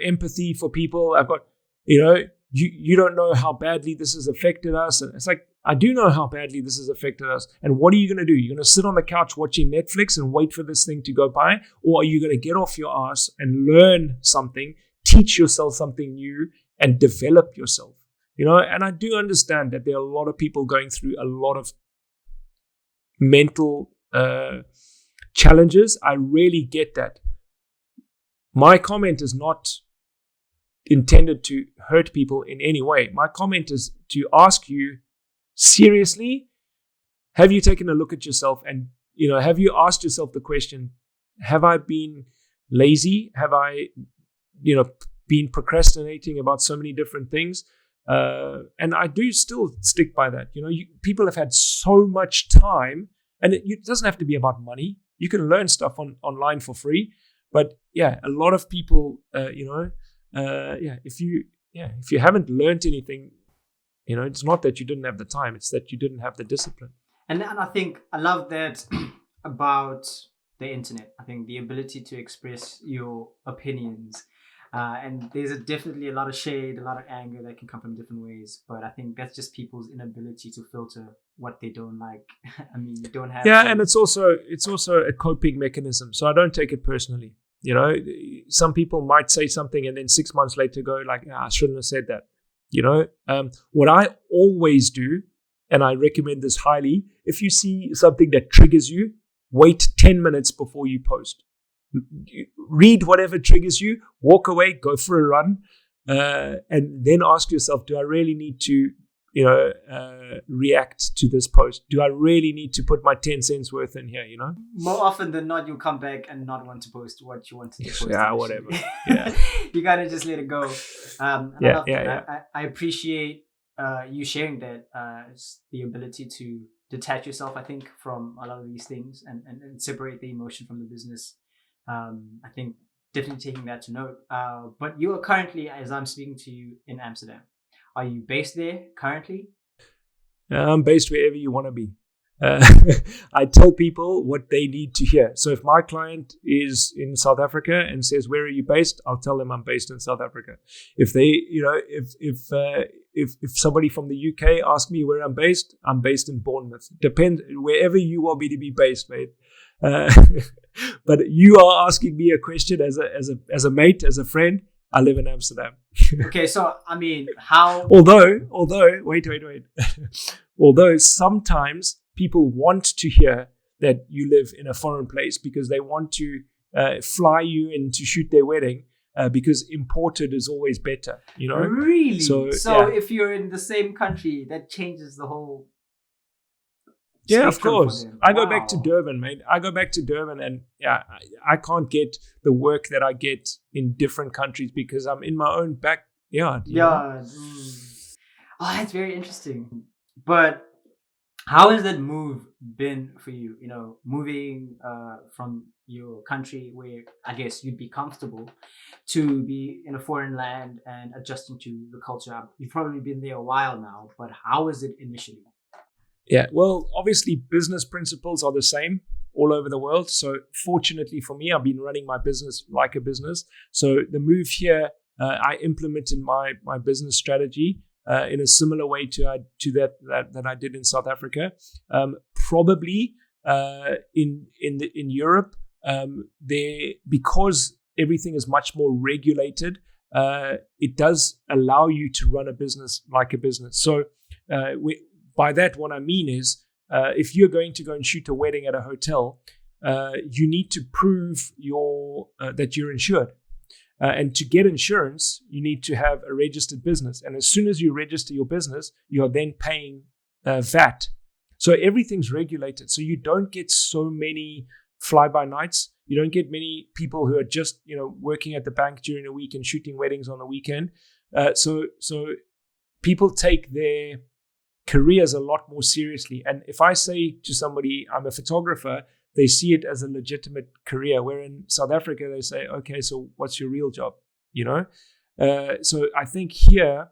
[SPEAKER 2] empathy for people. I've got, you don't know how badly this has affected us. And it's like, I do know how badly this has affected us. And what are you going to do? You're going to sit on the couch watching Netflix and wait for this thing to go by? Or are you going to get off your ass and learn something, teach yourself something new, and develop yourself? And I do understand that there are a lot of people going through a lot of mental challenges. I really get that. My comment is not intended to hurt people in any way. My comment is to ask you, seriously, have you taken a look at yourself, and have you asked yourself the question, have I been lazy? Have I, been procrastinating about so many different things? And I do still stick by that. People have had so much time, and it doesn't have to be about money. You can learn stuff online for free. But yeah, a lot of people, if you haven't learned anything, it's not that you didn't have the time; it's that you didn't have the discipline.
[SPEAKER 1] And I think I love that about the internet. I think the ability to express your opinions. And there's definitely a lot of shade, a lot of anger that can come from different ways. But I think that's just people's inability to filter what they don't like. I mean, you don't have.
[SPEAKER 2] Yeah, and it's also a coping mechanism. So I don't take it personally. Some people might say something and then 6 months later go like, I shouldn't have said that. What I always do, and I recommend this highly, if you see something that triggers you, wait 10 minutes before you post. Read whatever triggers you, walk away, go for a run, and then ask yourself, do I really need to react to this post? Do I really need to put my 10 cents worth in here?
[SPEAKER 1] More often than not, you'll come back and not want to post what you wanted to post.
[SPEAKER 2] Yeah, whatever. Yeah.
[SPEAKER 1] You gotta just let it go. I appreciate you sharing that. The ability to detach yourself, I think, from a lot of these things and separate the emotion from the business. I think definitely taking that to note. But you are currently, as I'm speaking to you, in Amsterdam. Are you based there currently?
[SPEAKER 2] I'm based wherever you want to be. I tell people what they need to hear. So if my client is in South Africa and says, "Where are you based?" I'll tell them I'm based in South Africa. If they, if somebody from the UK asks me where I'm based in Bournemouth. Depends wherever you want me to be based, mate. But you are asking me a question as a mate, as a friend. I live in Amsterdam.
[SPEAKER 1] Okay, so I mean, how?
[SPEAKER 2] Although, wait. Although sometimes people want to hear that you live in a foreign place because they want to fly you in to shoot their wedding, because imported is always better,
[SPEAKER 1] Really? So
[SPEAKER 2] yeah.
[SPEAKER 1] If you're in the same country, that changes the whole.
[SPEAKER 2] Yeah, of course. I go back to Durban, mate. And I can't get the work that I get in different countries because I'm in my own backyard.
[SPEAKER 1] Yeah. Oh, that's very interesting. But how has that move been for you? Moving from your country where I guess you'd be comfortable to be in a foreign land and adjusting to the culture. You've probably been there a while now, but how was it initially?
[SPEAKER 2] Yeah, well, obviously business principles are the same all over the world. So fortunately for me, I've been running my business like a business. So the move here, I implemented my business strategy in a similar way to that I did in South Africa. Probably in Europe, because everything is much more regulated, it does allow you to run a business like a business. So by that, what I mean is, if you're going to go and shoot a wedding at a hotel, you need to prove that you're insured. And to get insurance, you need to have a registered business. And as soon as you register your business, you are then paying VAT. So everything's regulated. So you don't get so many fly-by-nights. You don't get many people who are just working at the bank during the week and shooting weddings on the weekend. So people take their careers a lot more seriously. And if I say to somebody, I'm a photographer, they see it as a legitimate career. Where in South Africa, they say, okay, so what's your real job? So I think here,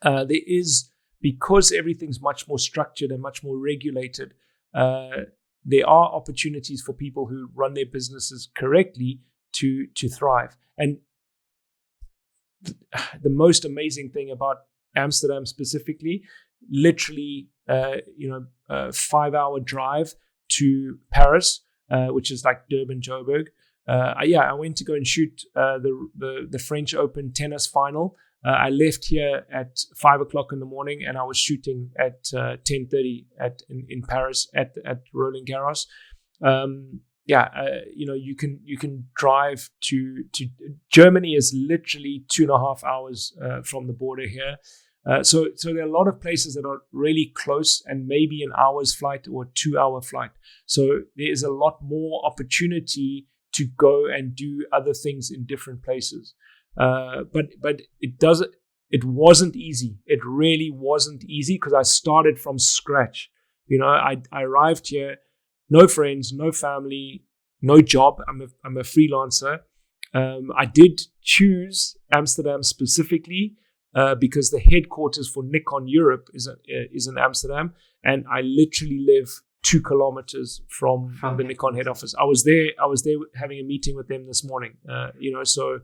[SPEAKER 2] there is, because everything's much more structured and much more regulated, there are opportunities for people who run their businesses correctly to thrive. And the most amazing thing about Amsterdam specifically, literally, 5-hour drive to Paris, which is like Durban, Joburg. I went to go and shoot the French Open tennis final. I left here at 5 o'clock in the morning, and I was shooting at 10:30 in Paris at Roland Garros. You can drive to Germany is literally 2.5 hours from the border here. So there are a lot of places that are really close and maybe an hour's flight or a 2-hour flight. So there is a lot more opportunity to go and do other things in different places. But it wasn't easy. It really wasn't easy because I started from scratch. I arrived here, no friends, no family, no job. I'm a freelancer. I did choose Amsterdam specifically because the headquarters for Nikon Europe is in Amsterdam, and I literally live 2 kilometers from the Nikon head office. I was there having a meeting with them this morning. So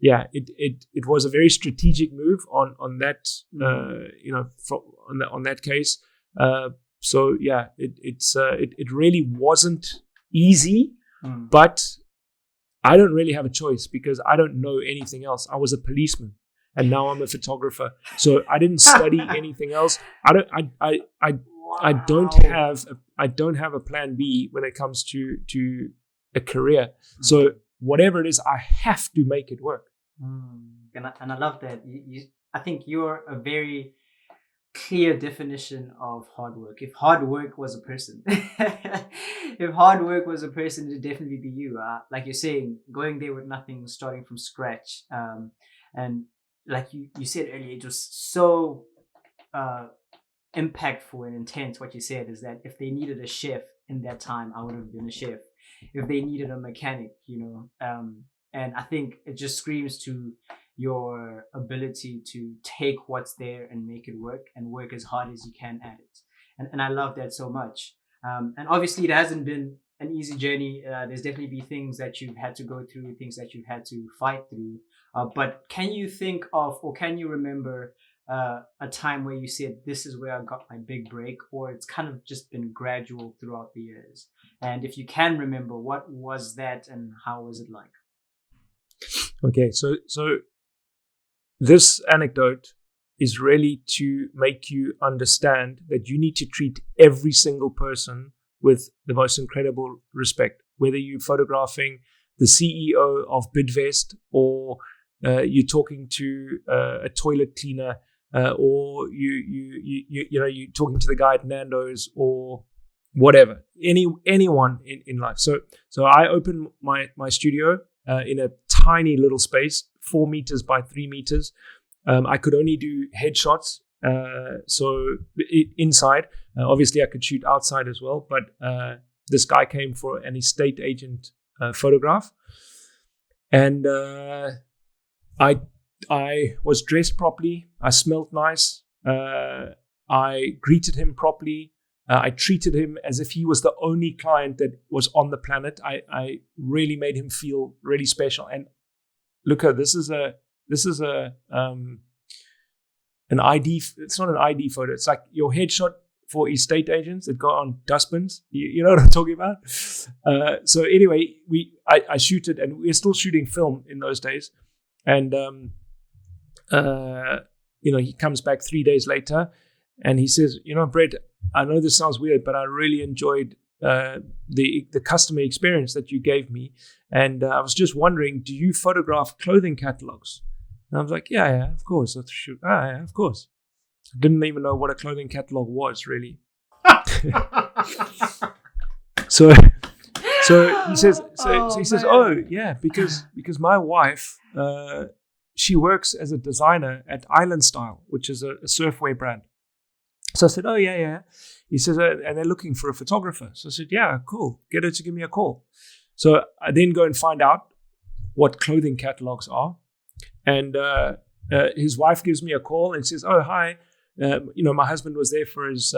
[SPEAKER 2] yeah, it was a very strategic move on that on that case. So yeah, it really wasn't easy, but I don't really have a choice because I don't know anything else. I was a policeman, and now I'm a photographer. So I didn't study anything else. I don't have a plan B when it comes to a career. So whatever it is, I have to make it work.
[SPEAKER 1] And I love that. I think you're a very clear definition of hard work. If hard work was a person, it'd definitely be you. Like you're saying, going there with nothing, starting from scratch. And like you said earlier, it was so impactful and intense. What you said is that if they needed a chef in that time, I would have been a chef. If they needed a mechanic, and I think it just screams to your ability to take what's there and make it work and work as hard as you can at it. And I love that so much. And obviously it hasn't been an easy journey. There's definitely been things that you've had to go through, things that you've had to fight through. But can you think of, or can you remember a time where you said, this is where I got my big break, or it's kind of just been gradual throughout the years? And if you can remember, what was that and how was it like?
[SPEAKER 2] Okay, so this anecdote is really to make you understand that you need to treat every single person with the most incredible respect, whether you're photographing the CEO of Bidvest, or you're talking to a toilet cleaner, or you're talking to the guy at Nando's, or whatever, anyone in life. So I opened my studio in a tiny little space, 4 meters by 3 meters. I could only do headshots. So inside, obviously I could shoot outside as well, but this guy came for an estate agent photograph, and I was dressed properly. I smelled nice. I greeted him properly. I treated him as if he was the only client that was on the planet. I really made him feel really special. And look, this is an ID. It's not an ID photo. It's like your headshot for estate agents that go on dustbins. You know what I'm talking about? So anyway, I shooted, and we're still shooting film in those days. And he comes back 3 days later, and he says, Brett, I know this sounds weird, but I really enjoyed the customer experience that you gave me, and I was just wondering, do you photograph clothing catalogs? And I was like, yeah, of course. Yeah, of course. I didn't even know what a clothing catalog was, really. So he says, oh yeah, because my wife, she works as a designer at Island Style, which is a surfwear brand. So I said, oh yeah. He says, and they're looking for a photographer. So I said, yeah, cool. Get her to give me a call. So I then go and find out what clothing catalogs are. And his wife gives me a call and says, oh, hi. My husband was there for his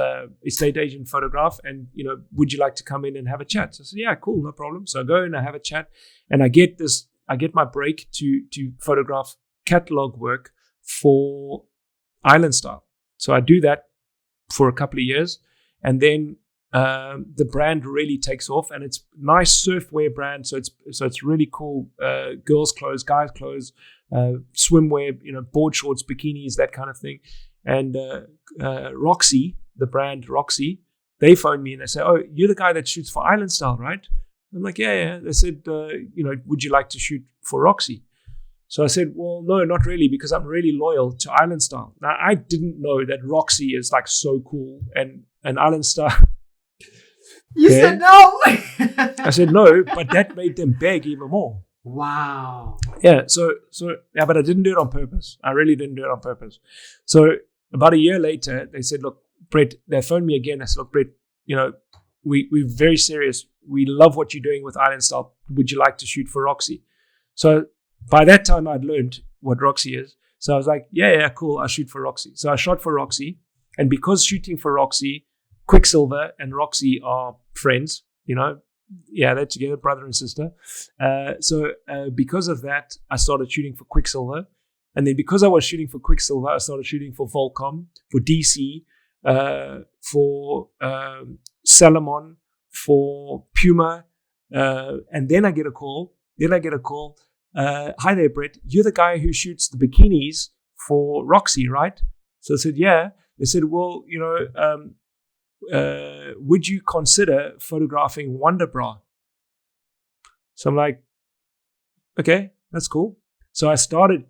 [SPEAKER 2] estate agent photograph, and, would you like to come in and have a chat? So I said, yeah, cool, no problem. So I go and I have a chat, and I get my break to photograph catalog work for Island Style. So I do that for a couple of years, and then the brand really takes off, and it's nice surfwear brand. So it's really cool. Girls' clothes, guys' clothes, swimwear, board shorts, bikinis, that kind of thing. And Roxy, the brand Roxy, they phone me and they say, oh, you're the guy that shoots for Island Style, right? I'm like, yeah. They said, would you like to shoot for Roxy? So I said, well, no, not really, because I'm really loyal to Island Style. Now, I didn't know that Roxy is like so cool, and Island Style
[SPEAKER 1] You said no.
[SPEAKER 2] I said no, but that made them beg even more.
[SPEAKER 1] Wow.
[SPEAKER 2] Yeah. So yeah, but I didn't do it on purpose. I really didn't do it on purpose. So about a year later, they said, look, Brett, they phoned me again. I said, look, Brett, we're very serious. We love what you're doing with Island Style. Would you like to shoot for Roxy? So by that time, I'd learned what Roxy is. So I was like, yeah, cool. I'll shoot for Roxy. So I shot for Roxy. And because shooting for Roxy, Quicksilver and Roxy are friends, they're together, brother and sister. So because of that, I started shooting for Quicksilver. And then because I was shooting for Quicksilver, I started shooting for Volcom, for DC, for Salomon, for Puma. And then I get a call. Hi there, Brett. You're the guy who shoots the bikinis for Roxy, right? So I said, yeah. They said, well, would you consider photographing Wonder Bra? So I'm like, okay, that's cool. So I started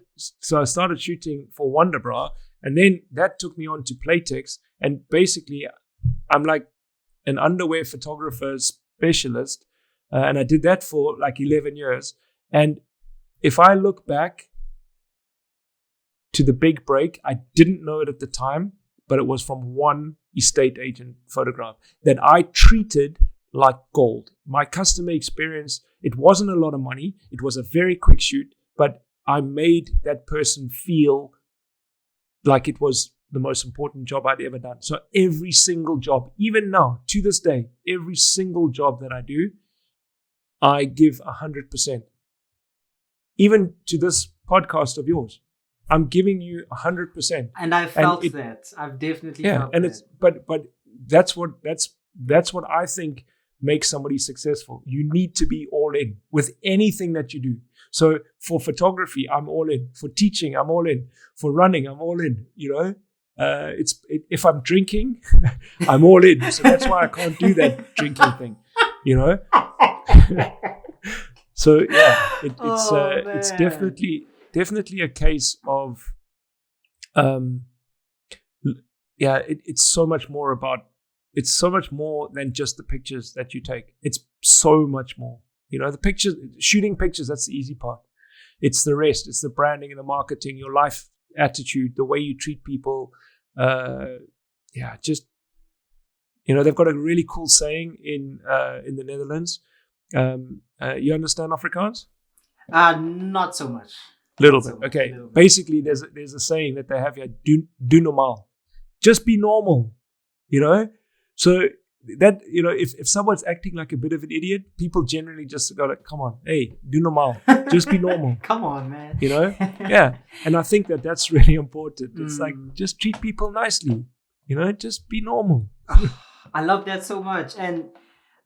[SPEAKER 2] shooting for Wonder Bra, and then that took me on to Playtex. And basically, I'm like an underwear photographer specialist, and I did that for like 11 years. And if I look back to the big break, I didn't know it at the time, but it was from one estate agent photograph that I treated like gold. My customer experience, it wasn't a lot of money. It was a very quick shoot, but I made that person feel like it was the most important job I'd ever done. So every single job, even now, to this day, every single job that I do, I give 100%. Even to this podcast of yours, I'm giving you 100%.
[SPEAKER 1] And I felt that. I've definitely felt
[SPEAKER 2] and
[SPEAKER 1] that.
[SPEAKER 2] it's but that's what I think makes somebody successful. You need to be all in with anything that you do. So for photography, I'm all in. For teaching, I'm all in. For running, I'm all in. If I'm drinking, I'm all in. So that's why I can't do that drinking thing. So yeah, it's definitely a case of, it's so much more than just the pictures that you take. It's so much more. The pictures, shooting pictures, that's the easy part. It's the rest. It's the branding and the marketing, your life attitude, the way you treat people. They've got a really cool saying in the Netherlands. You understand Afrikaans?
[SPEAKER 1] Not so much.
[SPEAKER 2] Little bit. Okay. Basically, there's a saying that they have here: "Do normal." Just be normal. So that if someone's acting like a bit of an idiot, people generally just go like, "Come on, hey, do normal. Just be normal."
[SPEAKER 1] Come on, man.
[SPEAKER 2] Yeah. And I think that that's really important. It's like just treat people nicely. Just be normal.
[SPEAKER 1] I love that so much, and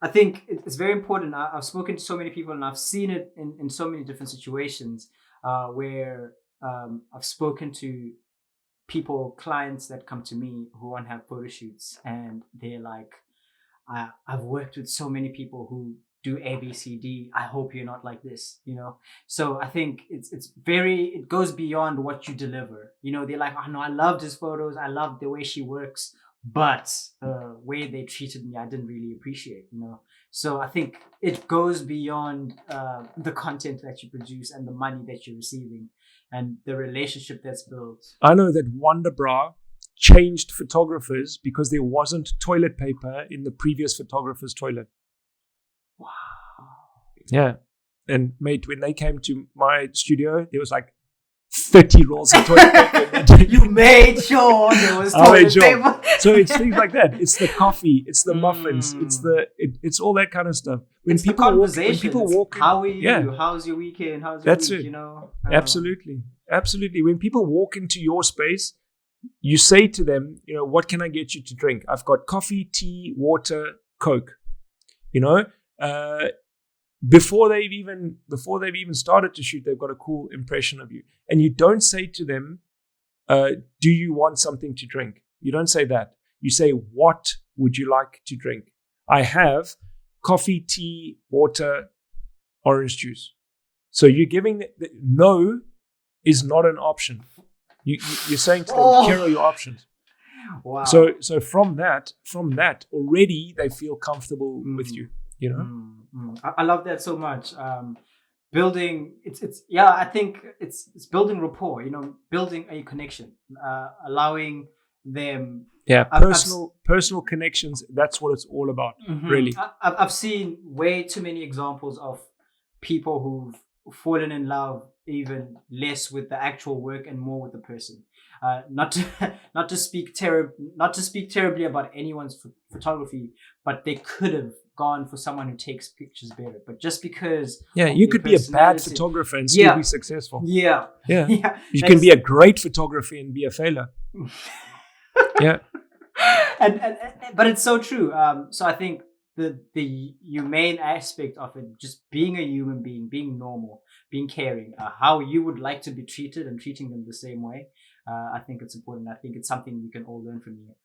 [SPEAKER 1] I think it's very important. I've spoken to so many people, and I've seen it in so many different situations where I've spoken to people, clients that come to me who want to have photo shoots, and they're like, I've worked with so many people who do A, B, C, D. I hope you're not like this, So I think it goes beyond what you deliver. They're like, oh no, I loved his photos. I loved the way she works. But the way they treated me, I didn't really appreciate, So I think it goes beyond the content that you produce and the money that you're receiving and the relationship that's built.
[SPEAKER 2] I know that Wonder Bra changed photographers because there wasn't toilet paper in the previous photographer's toilet.
[SPEAKER 1] Wow.
[SPEAKER 2] Yeah. And mate, when they came to my studio, there was like 30 rolls of toilet paper.
[SPEAKER 1] You made sure there was toilet paper.
[SPEAKER 2] So it's things like that. It's the coffee. It's the muffins. It's all that kind of stuff.
[SPEAKER 1] When people walk in, how are you?
[SPEAKER 2] Yeah.
[SPEAKER 1] How's your weekend? How's your week?
[SPEAKER 2] Absolutely. When people walk into your space, you say to them, what can I get you to drink? I've got coffee, tea, water, Coke. Before they've even started to shoot, they've got a cool impression of you. And you don't say to them, do you want something to drink? You don't say that. You say, what would you like to drink? I have coffee, tea, water, orange juice. So you're giving no is not an option. You're saying to them, here are your options.
[SPEAKER 1] Wow.
[SPEAKER 2] So from that already they feel comfortable with you. You know.
[SPEAKER 1] I love that so much. Building it's yeah, I think it's building rapport. You know, building a connection, allowing them.
[SPEAKER 2] Yeah,
[SPEAKER 1] I've
[SPEAKER 2] personal connections. That's what it's all about, really.
[SPEAKER 1] I've seen way too many examples of people who've fallen in love even less with the actual work and more with the person. Not to speak terribly about anyone's photography, but they could have gone for someone who takes pictures better. But just because
[SPEAKER 2] you could be a bad photographer and still be successful.
[SPEAKER 1] Yeah.
[SPEAKER 2] You can be a great photographer and be a failure. Yeah.
[SPEAKER 1] and but it's so true. So I think the humane aspect of it, just being a human being, being normal, being caring, how you would like to be treated and treating them the same way. I think it's important. I think it's something we can all learn from you.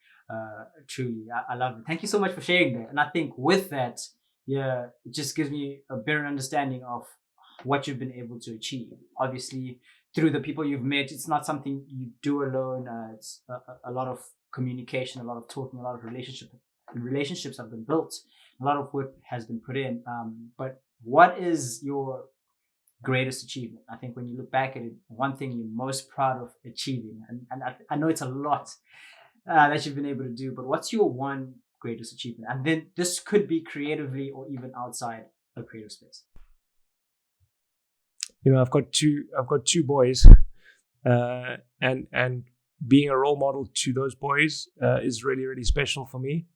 [SPEAKER 1] Truly, I love it. Thank you so much for sharing that. And I think with that, it just gives me a better understanding of what you've been able to achieve. Obviously, through the people you've met, it's not something you do alone. It's a lot of communication, a lot of talking, a lot of relationships have been built, a lot of work has been put in. But what is your greatest achievement? I think when you look back at it, one thing you're most proud of achieving, and I know it's a lot that you've been able to do, but what's your one greatest achievement? And then this could be creatively or even outside a creative space.
[SPEAKER 2] You know, I've got two boys, and being a role model to those boys is really, really special for me.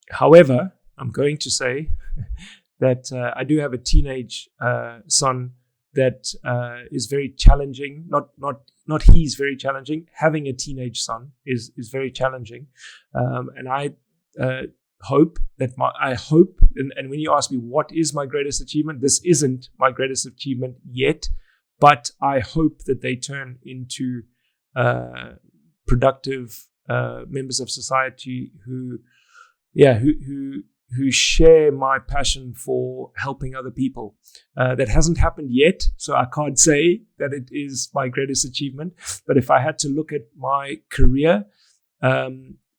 [SPEAKER 2] However, I'm going to say that I do have a teenage son that is very challenging. Not he's very challenging. Having a teenage son is very challenging, and I hope, and when you ask me what is my greatest achievement, this isn't my greatest achievement yet, but I hope that they turn into productive members of society who share my passion for helping other people. That hasn't happened yet, so I can't say that it is my greatest achievement. But if I had to look at my career,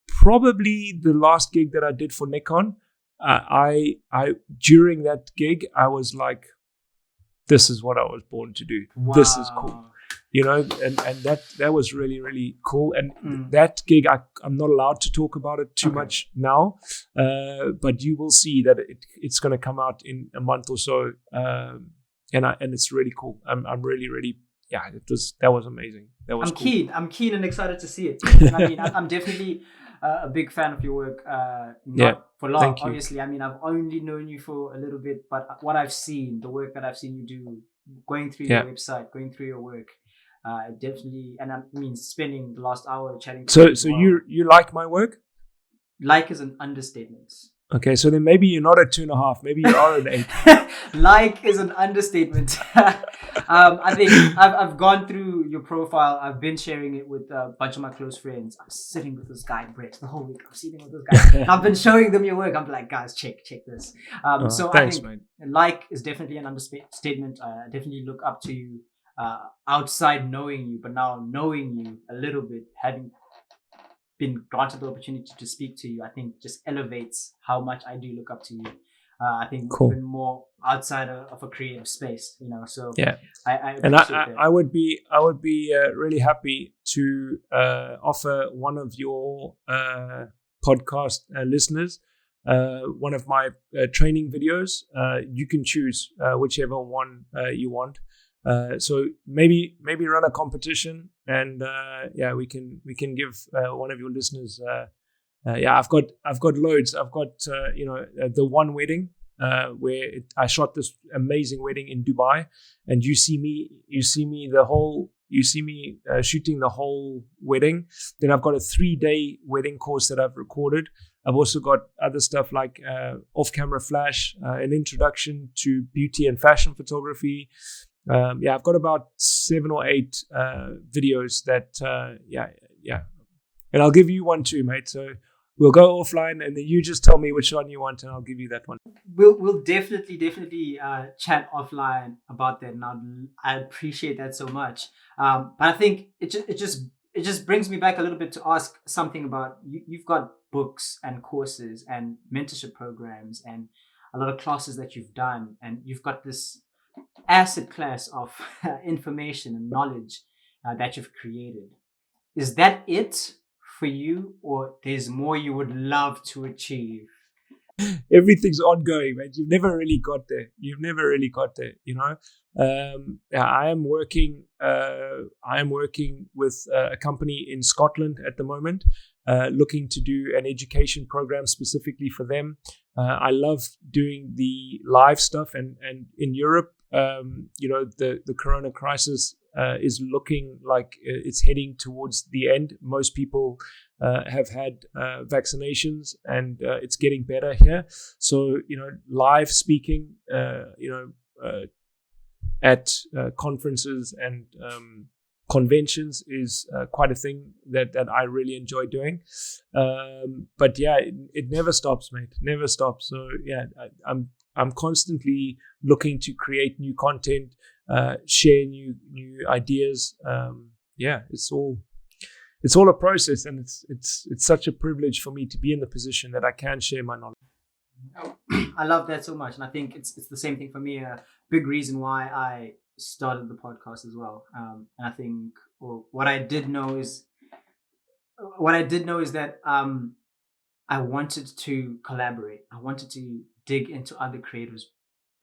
[SPEAKER 2] probably the last gig that I did for Nikon, I during that gig, I was like, this is what I was born to do. Wow. This is cool. You know, and that was really, really cool. And that gig, I'm not allowed to talk about it too much now, but you will see that it's going to come out in a month or so, and it's really cool. I'm really, really, that was amazing. That was cool.
[SPEAKER 1] I'm keen and excited to see it. And I mean, I'm definitely a big fan of your work. Not for long, obviously. I mean, I've only known you for a little bit, but what I've seen, the work that I've seen you do, going through your website, going through your work. Definitely, and I mean, spending the last hour chatting.
[SPEAKER 2] So you like my work?
[SPEAKER 1] Like is an understatement.
[SPEAKER 2] Okay, so then maybe you're not a 2.5. Maybe you are an 8.
[SPEAKER 1] Like is an understatement. I think I've gone through your profile. I've been sharing it with a bunch of my close friends. I'm sitting with this guy, Brett, the whole week. I'm sitting with this guy. I've been showing them your work. I'm like, guys, check this. So
[SPEAKER 2] thanks,
[SPEAKER 1] I think
[SPEAKER 2] man.
[SPEAKER 1] Like is definitely an understatement. I definitely look up to you. Outside knowing you, but now knowing you a little bit, having been granted the opportunity to speak to you, I think just elevates how much I do look up to you. I think even more outside of a creative space, you know. So I appreciate that.
[SPEAKER 2] I would be really happy to offer one of your podcast listeners one of my training videos. You can choose whichever one you want. So maybe run a competition, and we can give one of your listeners. I've got loads. I've got the one wedding where I shot this amazing wedding in Dubai, and you see me shooting the whole wedding. Then I've got a 3-day wedding course that I've recorded. I've also got other stuff like off-camera flash, an introduction to beauty and fashion photography. I've got about 7 or 8 videos that, and I'll give you one too, mate. So we'll go offline, and then you just tell me which one you want, and I'll give you that one.
[SPEAKER 1] We'll definitely chat offline about that, and I appreciate that so much. But I think it just it just brings me back a little bit to ask something about you. You've got books and courses and mentorship programs and a lot of classes that you've done, and you've got this asset class of information and knowledge that you've created. Is that it for you, or there's more you would love to achieve?
[SPEAKER 2] Everything's ongoing, man. You've never really got there. You know. Yeah, I am working. I am working with a company in Scotland at the moment, looking to do an education program specifically for them. I love doing the live stuff, and in Europe, you know, the Corona crisis is looking like it's heading towards the end. Most people have had vaccinations, and it's getting better here. So, you know, live speaking, you know, at conferences and conventions is quite a thing that I really enjoy doing. But yeah, it never stops, mate. Never stops. So yeah, I'm constantly looking to create new content, share new ideas. Yeah, it's all a process, and it's such a privilege for me to be in the position that I can share my knowledge.
[SPEAKER 1] I love that so much, and I think it's the same thing for me. A big reason why I started the podcast as well. And I think what I did know is that I wanted to collaborate. I wanted to dig into other creators'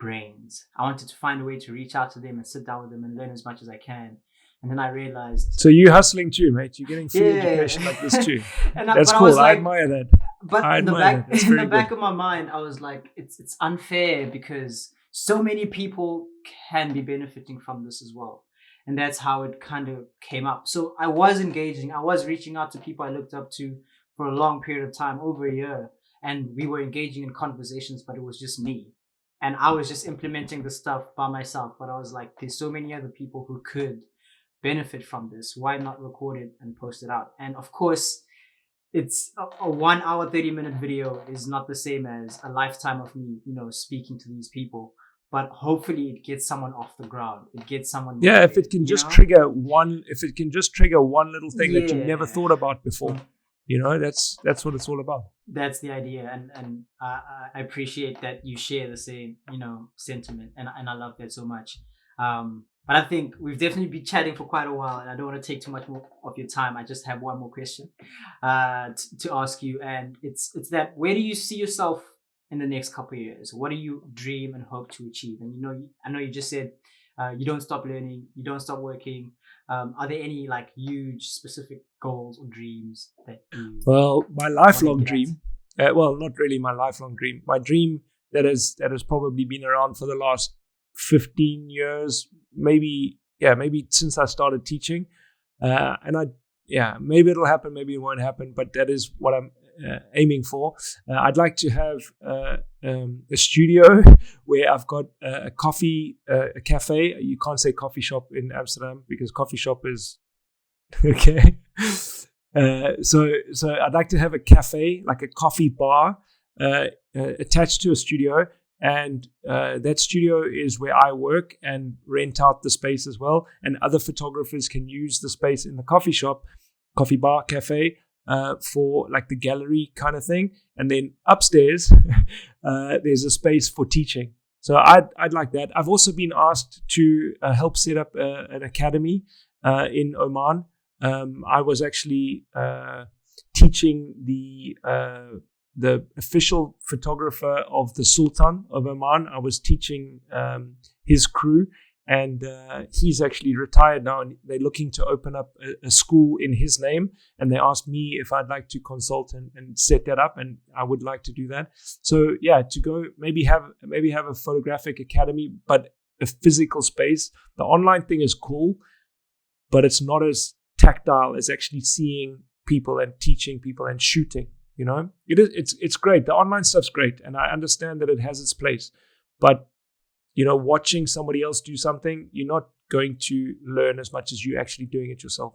[SPEAKER 1] brains. I wanted to find a way to reach out to them and sit down with them and learn as much as I can. And then I realized.
[SPEAKER 2] So you're hustling too, mate. You're getting free education like this too. That's cool. I admire that.
[SPEAKER 1] But in the back of my mind, I was like, it's unfair because so many people can be benefiting from this as well. And that's how it kind of came up. So I was engaging. I was reaching out to people I looked up to for a long period of time, over a year. And we were engaging in conversations, but it was just me. And I was just implementing the stuff by myself. But I was like, there's so many other people who could benefit from this. Why not record it and post it out? And of course, it's a 1 hour, 30-minute video is not the same as a lifetime of me, you know, speaking to these people. But hopefully it gets someone off the ground. It gets someone.
[SPEAKER 2] Yeah, if it can just trigger one little thing that you never thought about before, you know, that's what it's all about.
[SPEAKER 1] That's the idea, and I appreciate that you share the same, you know, sentiment, and I love that so much. But I think we've definitely been chatting for quite a while, and I don't want to take too much more of your time. I just have one more question to ask you, and it's that, where do you see yourself in the next couple of years? What do you dream and hope to achieve? And, you know, I know you just said you don't stop learning, you don't stop working. Are there any like huge specific goals or dreams that you?
[SPEAKER 2] Well, my lifelong dream. Well, not really my lifelong dream. My dream that has probably been around for the last 15 years, maybe since I started teaching. Maybe it'll happen, maybe it won't happen, but that is what I'm aiming for. I'd like to have a studio where I've got a cafe. You can't say coffee shop in Amsterdam because coffee shop is okay. So I'd like to have a cafe, like a coffee bar, attached to a studio. And that studio is where I work and rent out the space as well. And other photographers can use the space in the coffee bar, cafe, for like the gallery kind of thing. And then upstairs, there's a space for teaching. So I'd like that. I've also been asked to help set up an academy in Oman. I was actually teaching the official photographer of the Sultan of Oman. I was teaching his crew, and he's actually retired now, and they're looking to open up a school in his name, and they asked me if I'd like to consult and set that up, and I would like to do that. So yeah, to go maybe have a photographic academy, but a physical space. The online thing is cool, but it's not as tactile as actually seeing people and teaching people and shooting. You know, it's great. The online stuff's great, and I understand that it has its place. But you know, watching somebody else do something, you're not going to learn as much as you actually doing it yourself.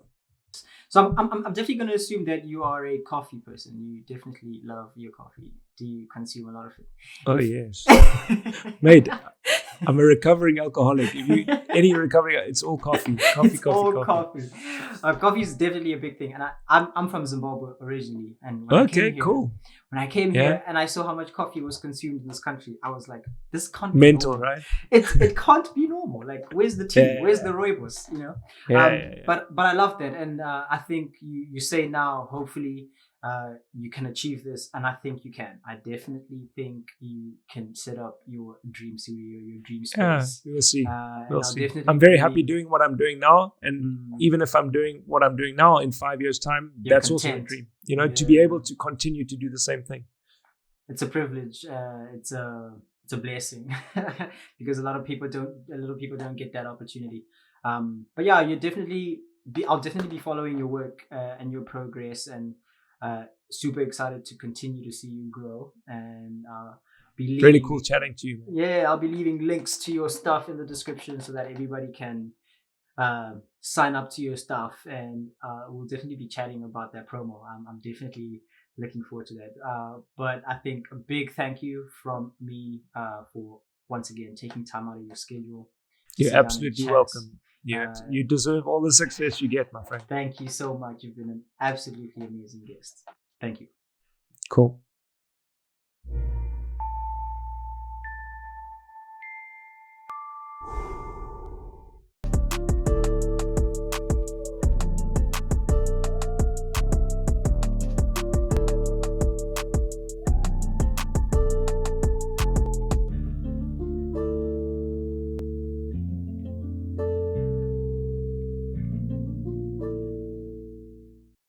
[SPEAKER 1] So I'm definitely going to assume that you are a coffee person. You definitely love your coffee. Do you consume a lot of it?
[SPEAKER 2] Oh yes, mate. I'm a recovering alcoholic. If you any recovery, it's all coffee.
[SPEAKER 1] It's all coffee. Coffee is definitely a big thing, and I'm from Zimbabwe originally, and when I came here and I saw how much coffee was consumed in this country, I was like, this can't be
[SPEAKER 2] mental,
[SPEAKER 1] normal.
[SPEAKER 2] right?
[SPEAKER 1] It can't be normal. Like, where's the tea? Where's the rooibos? You know. But I love that, and I think you say now, hopefully. You can achieve this, and I think you can. I definitely think you can set up your dream studio, your dream space.
[SPEAKER 2] We'll see. We'll see.
[SPEAKER 1] Definitely
[SPEAKER 2] I'm very happy doing what I'm doing now, and even if I'm doing what I'm doing now in 5 years' time, that's content. Also a dream. You know, to be able to continue to do the same thing. It's
[SPEAKER 1] a privilege. It's a blessing because a lot of people don't get that opportunity. But yeah, I'll definitely be following your work and your progress, and super excited to continue to see you grow, and
[SPEAKER 2] really cool chatting to you.
[SPEAKER 1] Yeah, I'll be leaving links to your stuff in the description so that everybody can sign up to your stuff, and we'll definitely be chatting about that promo. I'm definitely looking forward to that. But I think a big thank you from me for once again taking time out of your schedule.
[SPEAKER 2] You're absolutely welcome. Yeah, you deserve all the success you get, my friend.
[SPEAKER 1] Thank you so much. You've been an absolutely amazing guest. Thank you.
[SPEAKER 2] Cool.